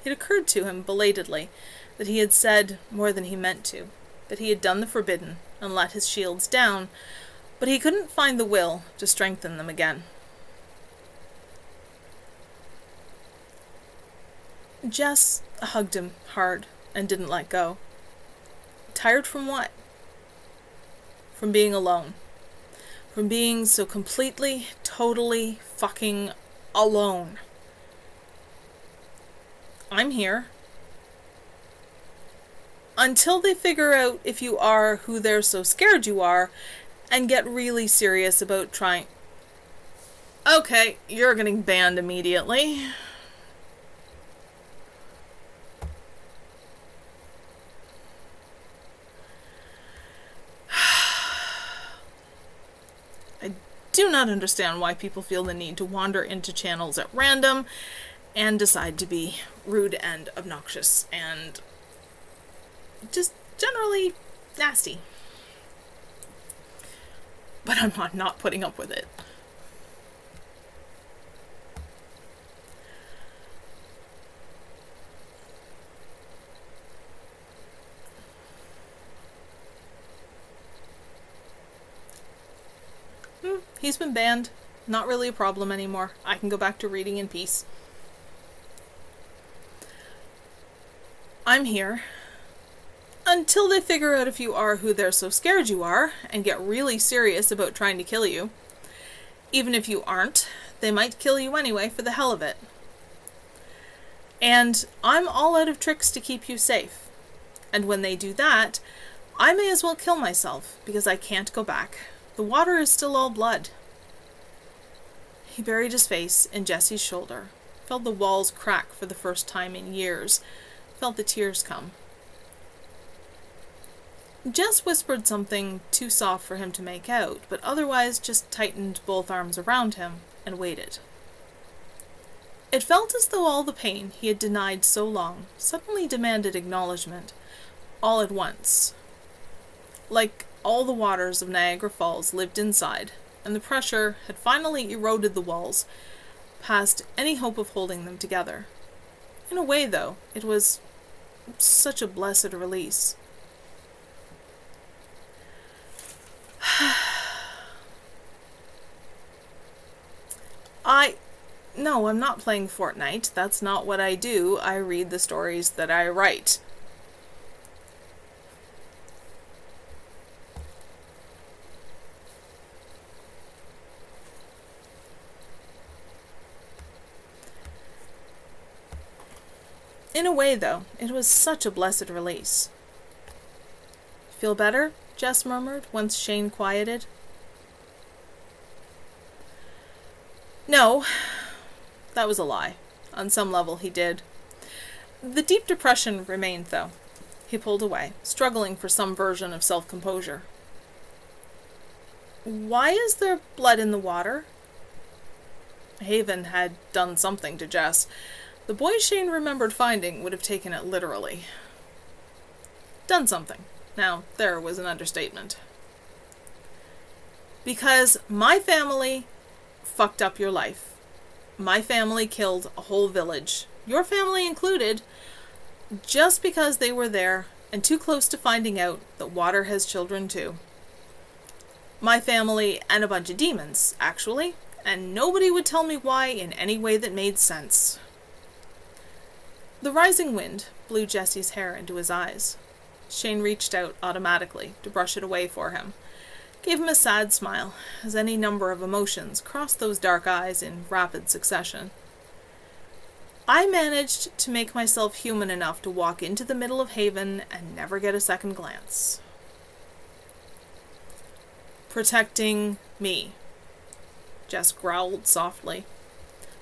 It occurred to him, belatedly, that he had said more than he meant to, that he had done the forbidden, and let his shields down, but he couldn't find the will to strengthen them again. Jess hugged him hard, and didn't let go. Tired from what? From being alone. From being so completely, totally fucking alone. "I'm here. Until they figure out if you are who they're so scared you are, and get really serious about trying..." Okay, you're getting banned immediately. I do not understand why people feel the need to wander into channels at random and decide to be rude and obnoxious and just generally nasty. But I'm not putting up with it. He's been banned. Not really a problem anymore. I can go back to reading in peace. "I'm here. Until they figure out if you are who they're so scared you are, and get really serious about trying to kill you. Even if you aren't, they might kill you anyway for the hell of it. And I'm all out of tricks to keep you safe. And when they do that, I may as well kill myself, because I can't go back. The water is still all blood. He buried his face in Jessie's shoulder, felt the walls crack for the first time in years, felt the tears come. Jess whispered something too soft for him to make out, but otherwise just tightened both arms around him and waited. It felt as though all the pain he had denied so long suddenly demanded acknowledgement, all at once. Like all the waters of Niagara Falls lived inside, and the pressure had finally eroded the walls, past any hope of holding them together. In a way, though, it was such a blessed release. No, I'm not playing Fortnite. That's not what I do. I read the stories that I write. In a way, though, it was such a blessed release. Feel better? Jess murmured, once Shane quieted. No, that was a lie. On some level, he did. The deep depression remained, though. He pulled away, struggling for some version of self-composure. Why is there blood in the water? Haven had done something to Jess. The boy Shane remembered finding would have taken it literally. Done something. Now, there was an understatement. Because my family fucked up your life. My family killed a whole village, your family included, just because they were there and too close to finding out that water has children too. My family and a bunch of demons, actually, and nobody would tell me why in any way that made sense. The rising wind blew Jesse's hair into his eyes. Shane reached out automatically to brush it away for him, gave him a sad smile as any number of emotions crossed those dark eyes in rapid succession. I managed to make myself human enough to walk into the middle of Haven and never get a second glance. Protecting me, Jess growled softly.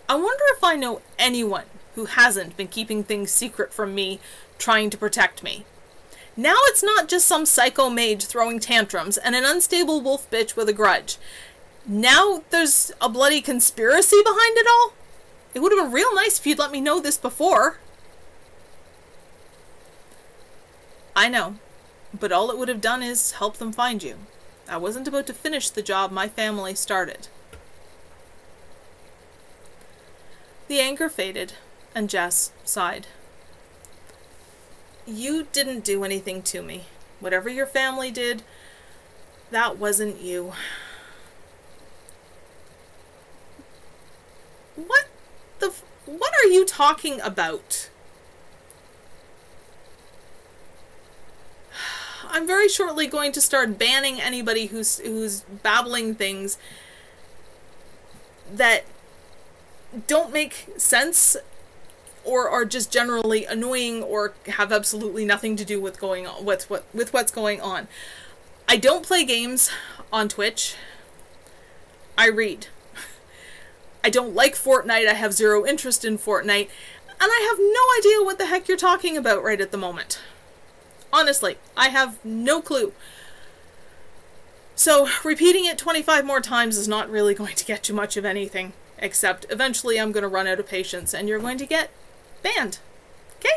I wonder if I know anyone who hasn't been keeping things secret from me, trying to protect me. Now it's not just some psycho mage throwing tantrums and an unstable wolf bitch with a grudge. Now there's a bloody conspiracy behind it all? It would have been real nice if you'd let me know this before. I know, but all it would have done is help them find you. I wasn't about to finish the job my family started. The anger faded, and Jess sighed. You didn't do anything to me. Whatever your family did, that wasn't you. What are you talking about? I'm very shortly going to start banning anybody who's babbling things that don't make sense or are just generally annoying or have absolutely nothing to do with what's going on. I don't play games on Twitch. I read. I don't like Fortnite. I have zero interest in Fortnite. And I have no idea what the heck you're talking about right at the moment. Honestly, I have no clue. So, repeating it 25 more times is not really going to get you much of anything. Except, eventually I'm going to run out of patience and you're going to get banned. Okay?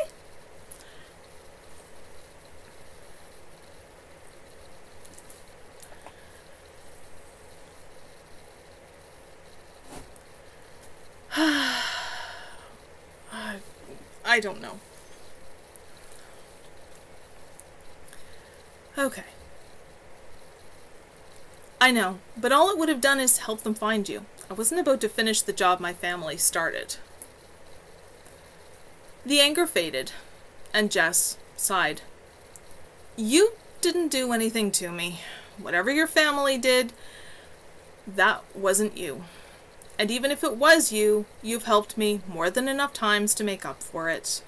I don't know. Okay. I know, but all it would have done is help them find you. I wasn't about to finish the job my family started. The anger faded, and Jess sighed. You didn't do anything to me. Whatever your family did, That wasn't you. And even if it was you, you've helped me more than enough times to make up for it.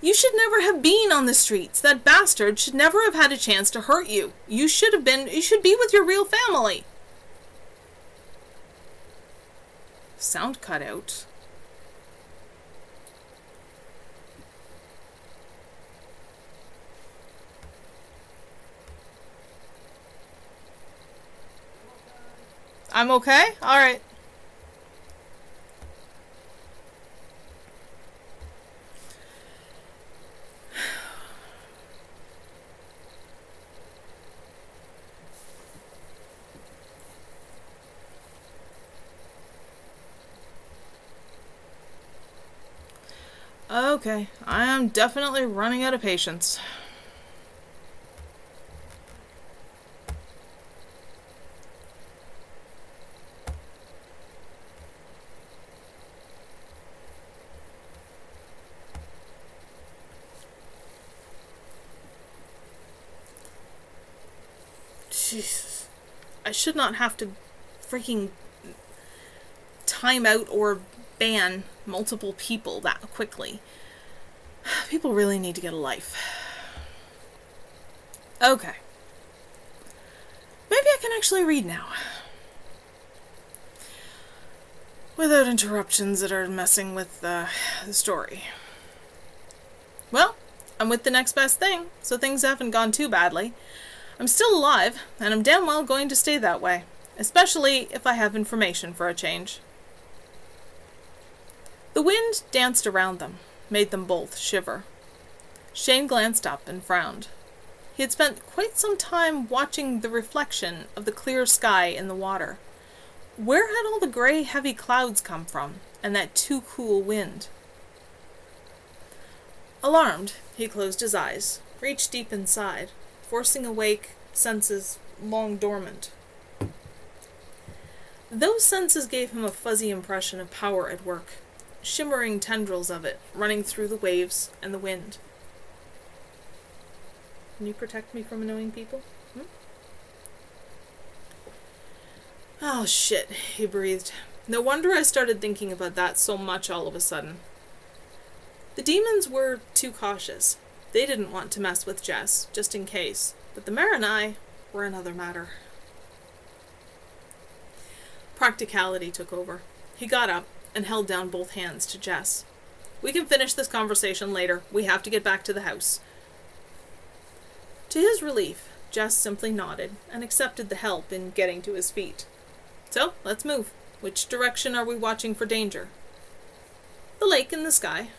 You should never have been on the streets. That bastard should never have had a chance to hurt you. You should be with your real family. Sound cut out. I'm okay? Alright. Okay, I am definitely running out of patience. Jesus. I should not have to freaking time out or ban multiple people that quickly. People really need to get a life. Okay. Maybe I can actually read now. Without interruptions that are messing with the story. Well, I'm with the next best thing, so things haven't gone too badly. I'm still alive, and I'm damn well going to stay that way. Especially if I have information for a change. The wind danced around them, made them both shiver. Shane glanced up and frowned. He had spent quite some time watching the reflection of the clear sky in the water. Where had all the grey, heavy clouds come from, and that too cool wind? Alarmed, he closed his eyes, reached deep inside, forcing awake senses long dormant. Those senses gave him a fuzzy impression of power at work, shimmering tendrils of it running through the waves and the wind. Can you protect me from annoying people? Oh shit, he breathed. No wonder I started thinking about that so much all of a sudden. The demons were too cautious. They didn't want to mess with Jess, just in case, but the mare and I were another matter. Practicality took over. He got up and held down both hands to Jess. We can finish this conversation later. We have to get back to the house. To his relief, Jess simply nodded and accepted the help in getting to his feet. So, let's move. Which direction are we watching for danger? The lake and the sky.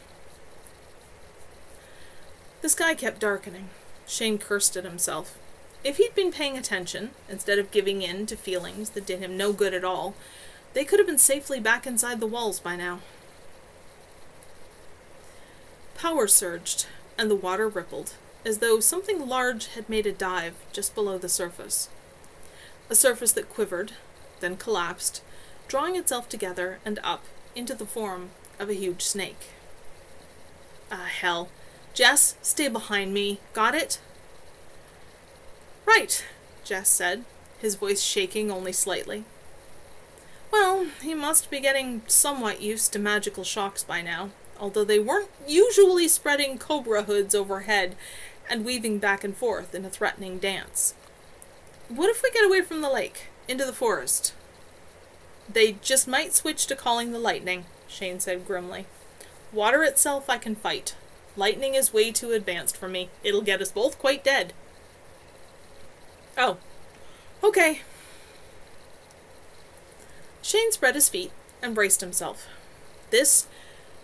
The sky kept darkening. Shane cursed at himself. If he'd been paying attention, instead of giving in to feelings that did him no good at all, they could have been safely back inside the walls by now. Power surged, and the water rippled, as though something large had made a dive just below the surface. A surface that quivered, then collapsed, drawing itself together and up into the form of a huge snake. Ah, hell. Jess, stay behind me. Got it? Right, Jess said, his voice shaking only slightly. Well, he must be getting somewhat used to magical shocks by now, although they weren't usually spreading cobra hoods overhead and weaving back and forth in a threatening dance. What if we get away from the lake, into the forest? They just might switch to calling the lightning, Shane said grimly. Water itself I can fight. Lightning is way too advanced for me. It'll get us both quite dead. Oh, okay. Shane spread his feet and braced himself. This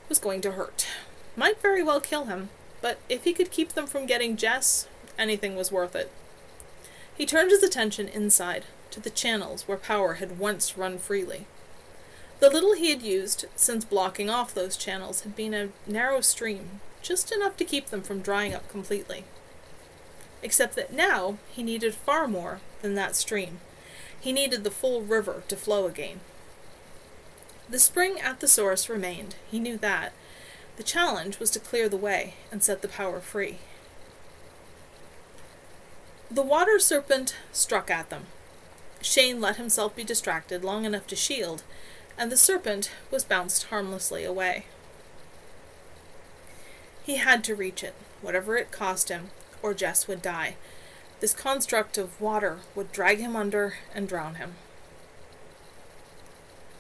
was going to hurt. Might very well kill him, but if he could keep them from getting Jess, anything was worth it. He turned his attention inside, to the channels where power had once run freely. The little he had used since blocking off those channels had been a narrow stream, just enough to keep them from drying up completely. Except that now he needed far more than that stream. He needed the full river to flow again. The spring at the source remained, he knew that. The challenge was to clear the way and set the power free. The water serpent struck at them. Shane let himself be distracted long enough to shield, and the serpent was bounced harmlessly away. He had to reach it, whatever it cost him, or Jess would die. This construct of water would drag him under and drown him.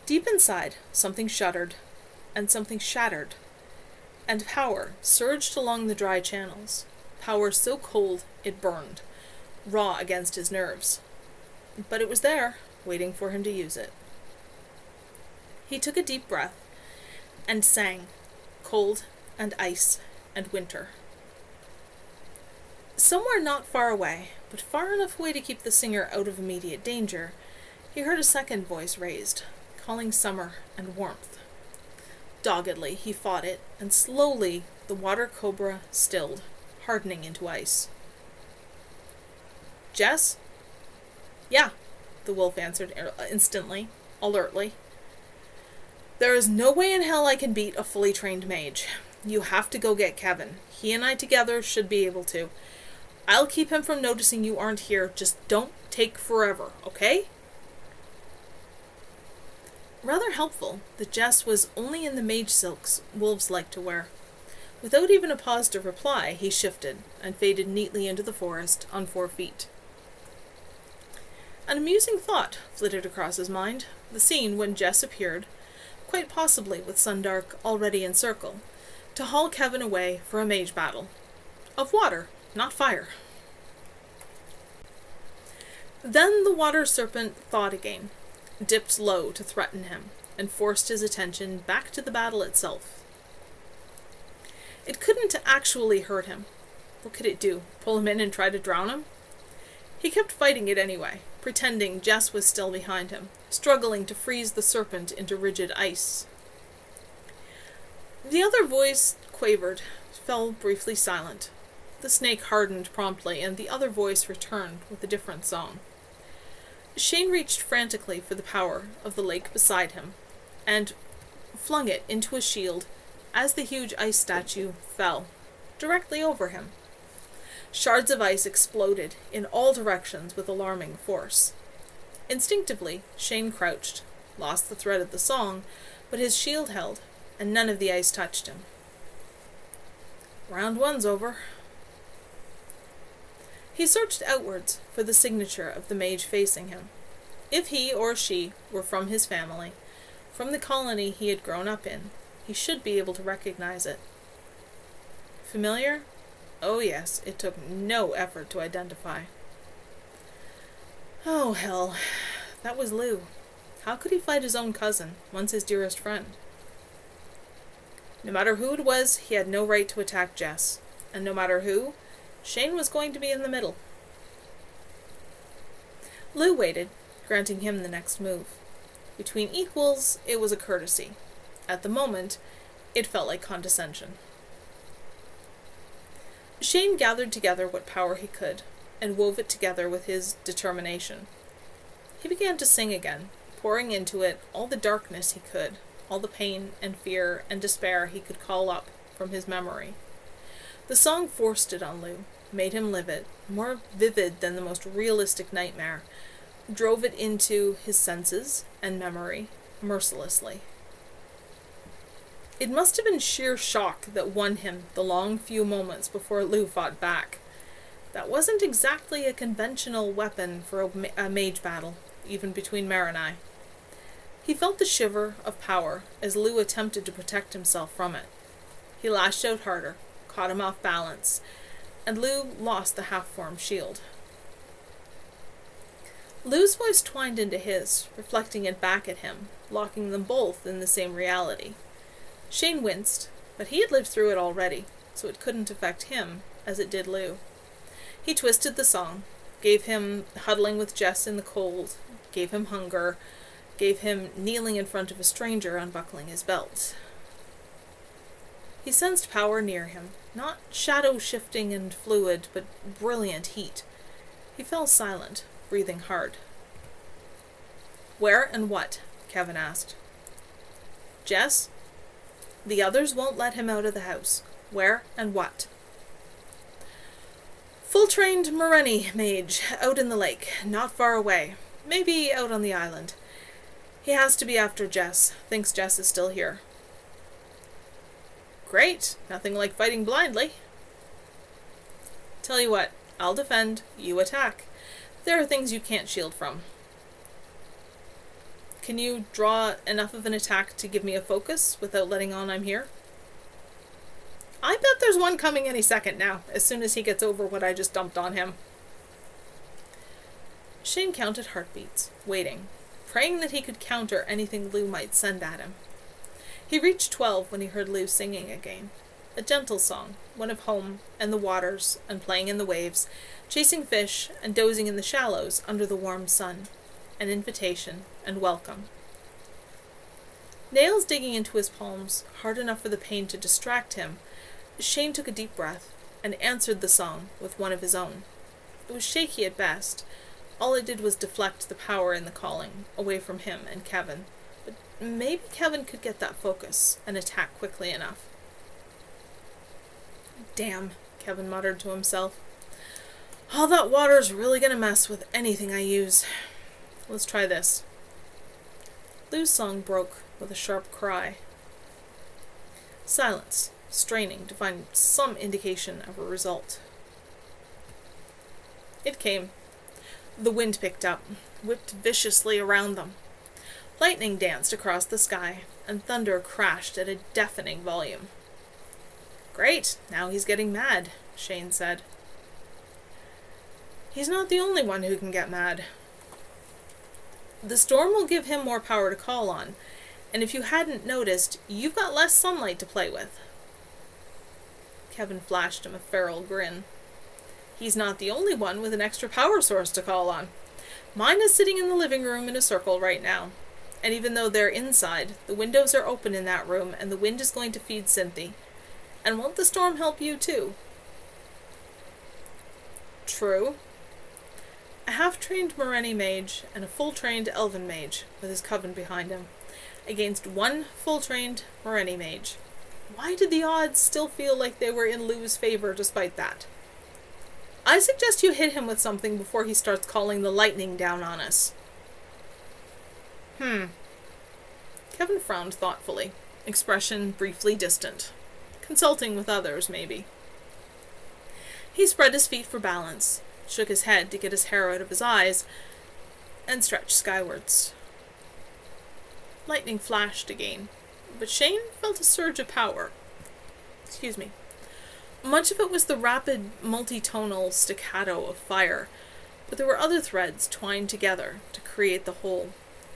Deep inside, something shuddered, and something shattered, and power surged along the dry channels, power so cold it burned, raw against his nerves. But it was there, waiting for him to use it. He took a deep breath and sang, cold and ice and winter. Somewhere not far away, but far enough away to keep the singer out of immediate danger, he heard a second voice raised, calling summer and warmth. Doggedly he fought it, and slowly the water cobra stilled, hardening into ice. Jess? Yeah, the wolf answered instantly, alertly. There is no way in hell I can beat a fully trained mage. You have to go get Kevin. He and I together should be able to. I'll keep him from noticing you aren't here. Just don't take forever, okay? Rather helpful that Jess was only in the mage silks wolves like to wear. Without even a pause to reply, he shifted and faded neatly into the forest on 4 feet. An amusing thought flitted across his mind, the scene when Jess appeared, quite possibly with Sundark already in circle, to haul Kevin away for a mage battle. Of water, not fire. Then the water serpent thawed again, dipped low to threaten him, and forced his attention back to the battle itself. It couldn't actually hurt him. What could it do? Pull him in and try to drown him? He kept fighting it anyway, pretending Jess was still behind him, struggling to freeze the serpent into rigid ice. The other voice quavered, fell briefly silent. The snake hardened promptly, and the other voice returned with a different song. Shane reached frantically for the power of the lake beside him, and flung it into a shield as the huge ice statue fell, directly over him. Shards of ice exploded in all directions with alarming force. Instinctively, Shane crouched, lost the thread of the song, but his shield held, and none of the ice touched him. Round 1's over. He searched outwards for the signature of the mage facing him. If he or she were from his family, from the colony he had grown up in, he should be able to recognize it. Familiar? Oh yes, it took no effort to identify. Oh hell, that was Lou. How could he fight his own cousin, once his dearest friend? No matter who it was, he had no right to attack Jess, and no matter who, Shane was going to be in the middle. Lou waited, granting him the next move. Between equals, it was a courtesy. At the moment, it felt like condescension. Shane gathered together what power he could, and wove it together with his determination. He began to sing again, pouring into it all the darkness he could, all the pain and fear and despair he could call up from his memory. The song forced it on Lou, made him live it, more vivid than the most realistic nightmare, drove it into his senses and memory mercilessly. It must have been sheer shock that won him the long few moments before Lou fought back. That wasn't exactly a conventional weapon for a mage battle, even between Mare and I. He felt the shiver of power as Lou attempted to protect himself from it. He lashed out harder, caught him off balance, and Lou lost the half-formed shield. Lou's voice twined into his, reflecting it back at him, locking them both in the same reality. Shane winced, but he had lived through it already, so it couldn't affect him as it did Lou. He twisted the song, gave him huddling with Jess in the cold, gave him hunger, gave him kneeling in front of a stranger unbuckling his belt. He sensed power near him, not shadow-shifting and fluid, but brilliant heat. He fell silent, breathing hard. "Where and what?" Kevin asked. "Jess? The others won't let him out of the house. Where and what?" Full-trained Moreni mage, out in the lake, not far away. Maybe out on the island. He has to be after Jess. Thinks Jess is still here. Great. Nothing like fighting blindly. Tell you what, I'll defend, you attack. There are things you can't shield from. Can you draw enough of an attack to give me a focus without letting on I'm here? I bet there's one coming any second now, as soon as he gets over what I just dumped on him. Shane counted heartbeats, waiting, praying that he could counter anything Lou might send at him. He reached 12 when he heard Lou singing again. A gentle song, one of home and the waters and playing in the waves, chasing fish and dozing in the shallows under the warm sun. An invitation and welcome. Nails digging into his palms, hard enough for the pain to distract him, Shane took a deep breath and answered the song with one of his own. It was shaky at best. All it did was deflect the power in the calling, away from him and Kevin. But maybe Kevin could get that focus and attack quickly enough. Damn, Kevin muttered to himself. All that water's really gonna mess with anything I use. Let's try this. Lou's song broke with a sharp cry. Silence, straining to find some indication of a result. It came. The wind picked up, whipped viciously around them. Lightning danced across the sky, and thunder crashed at a deafening volume. Great, now he's getting mad, Shane said. He's not the only one who can get mad. The storm will give him more power to call on, and if you hadn't noticed, you've got less sunlight to play with. Kevin flashed him a feral grin. He's not the only one with an extra power source to call on. Mine is sitting in the living room in a circle right now. And even though they're inside, the windows are open in that room and the wind is going to feed Cynthia. And won't the storm help you too? True. A half-trained Moreni mage and a full-trained elven mage with his coven behind him, against one full-trained Moreni mage. Why did the odds still feel like they were in Lou's favor despite that? I suggest you hit him with something before he starts calling the lightning down on us. Kevin frowned thoughtfully, expression briefly distant. Consulting with others, maybe. He spread his feet for balance, shook his head to get his hair out of his eyes, and stretched skywards. Lightning flashed again, but Shane felt a surge of power. Much of it was the rapid, multi-tonal staccato of fire, but there were other threads twined together to create the whole.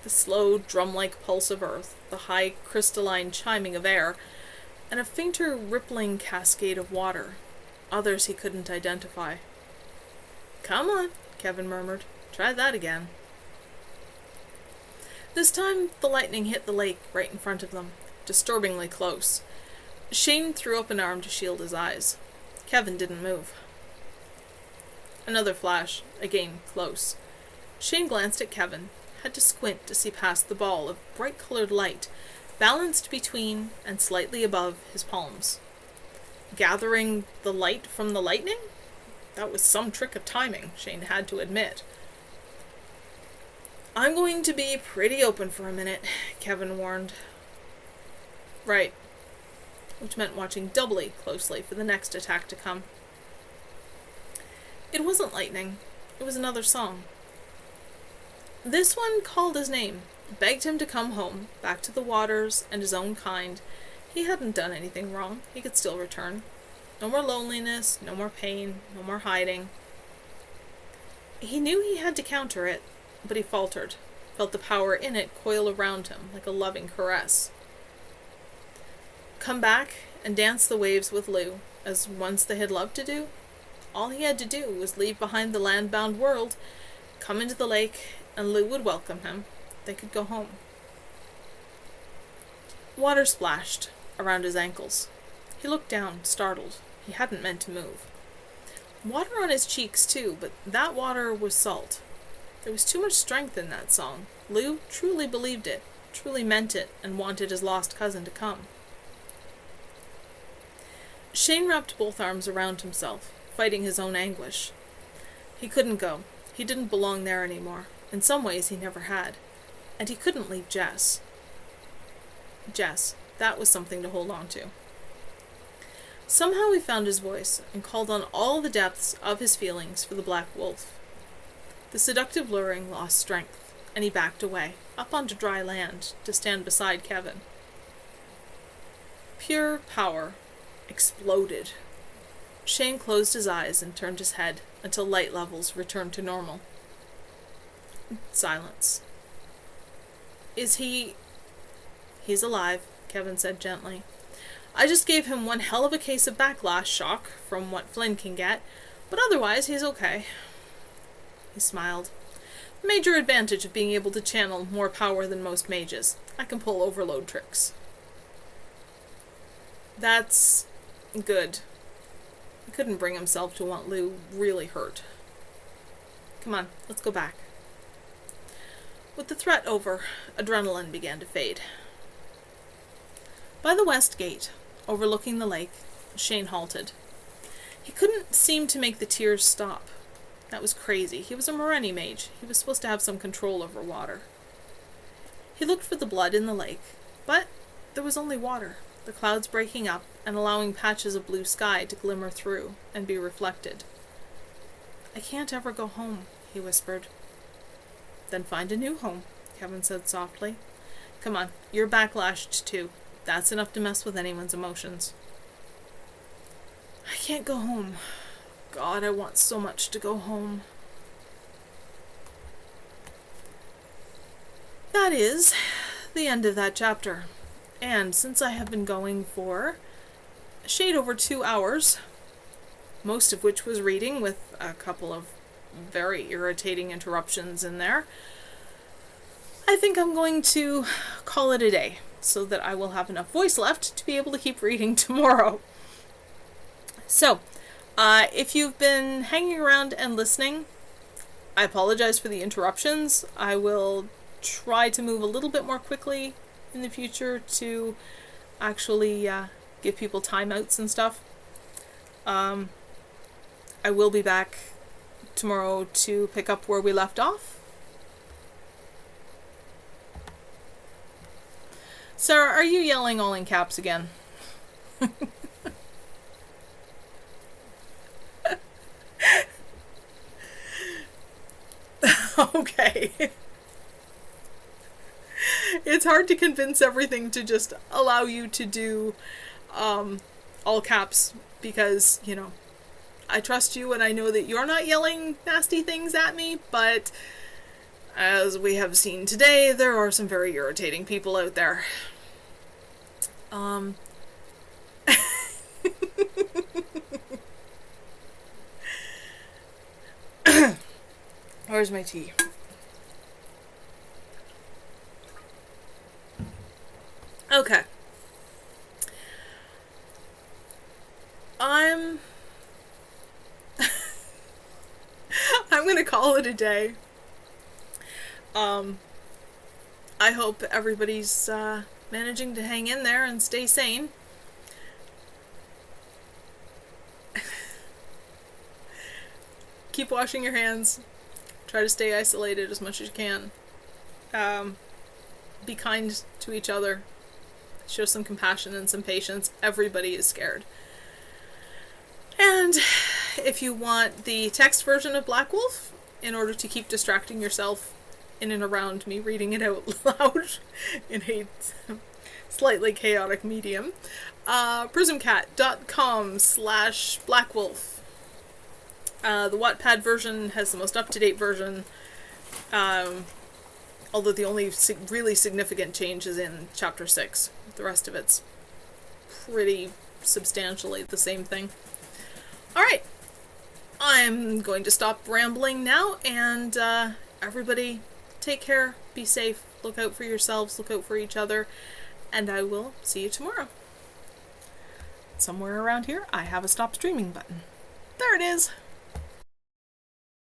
The slow, drum-like pulse of earth, the high, crystalline chiming of air, and a fainter, rippling cascade of water. Others he couldn't identify. Come on, Kevin murmured. Try that again. This time, the lightning hit the lake right in front of them, disturbingly close. Shane threw up an arm to shield his eyes. Kevin didn't move. Another flash, again close. Shane glanced at Kevin, had to squint to see past the ball of bright-colored light, balanced between and slightly above his palms. Gathering the light from the lightning? That was some trick of timing, Shane had to admit. I'm going to be pretty open for a minute, Kevin warned. Right. Which meant watching doubly closely for the next attack to come. It wasn't lightning. It was another song. This one called his name, begged him to come home, back to the waters and his own kind. He hadn't done anything wrong. He could still return. No more loneliness, no more pain, no more hiding. He knew he had to counter it, but he faltered, felt the power in it coil around him like a loving caress. Come back and dance the waves with Lou, as once they had loved to do? All he had to do was leave behind the land-bound world, come into the lake, and Lou would welcome him. They could go home. Water splashed around his ankles. He looked down, startled. He hadn't meant to move. Water on his cheeks, too, but that water was salt. There was too much strength in that song. Lou truly believed it, truly meant it, and wanted his lost cousin to come. Shane wrapped both arms around himself, fighting his own anguish. He couldn't go. He didn't belong there anymore. In some ways, he never had. And he couldn't leave Jess. Jess, that was something to hold on to. Somehow he found his voice and called on all the depths of his feelings for the black wolf. The seductive luring lost strength, and he backed away, up onto dry land, to stand beside Kevin. Pure power exploded. Shane closed his eyes and turned his head until light levels returned to normal. Silence. Is he... He's alive, Kevin said gently. I just gave him one hell of a case of backlash shock from what Flynn can get, but otherwise he's okay. He smiled. Major advantage of being able to channel more power than most mages. I can pull overload tricks. That's good. He couldn't bring himself to want Lou really hurt. Come on, let's go back. With the threat over, adrenaline began to fade. By the west gate, overlooking the lake, Shane halted. He couldn't seem to make the tears stop. That was crazy. He was a Morenni mage. He was supposed to have some control over water. He looked for the blood in the lake, but there was only water, the clouds breaking up and allowing patches of blue sky to glimmer through and be reflected. I can't ever go home, he whispered. Then find a new home, Kevin said softly. Come on, you're backlashed too. That's enough to mess with anyone's emotions. I can't go home. God, I want so much to go home. That is the end of that chapter. And since I have been going for a shade over 2 hours, most of which was reading with a couple of very irritating interruptions in there, I think I'm going to call it a day so that I will have enough voice left to be able to keep reading tomorrow. So, if you've been hanging around and listening, I apologize for the interruptions. I will try to move a little bit more quickly in the future to actually give people timeouts and stuff. I will be back tomorrow to pick up where we left off. Sarah, are you yelling all in caps again? Okay. It's hard to convince everything to just allow you to do all caps because, you know, I trust you and I know that you're not yelling nasty things at me, but as we have seen today, there are some very irritating people out there. Where's my tea? Okay. I'm gonna call it a day. I hope everybody's managing to hang in there and stay sane. Keep washing your hands. Try to stay isolated as much as you can. Be kind to each other. Show some compassion and some patience. Everybody is scared. And if you want the text version of Black Wolf, in order to keep distracting yourself in and around me reading it out loud in a slightly chaotic medium, prismcat.com/blackwolf. The Wattpad version has the most up-to-date version, although the only really significant change is in Chapter 6. The rest of it's pretty substantially the same thing. Alright, I'm going to stop rambling now, and everybody take care, be safe, look out for yourselves, look out for each other, and I will see you tomorrow. Somewhere around here, I have a stop streaming button. There it is!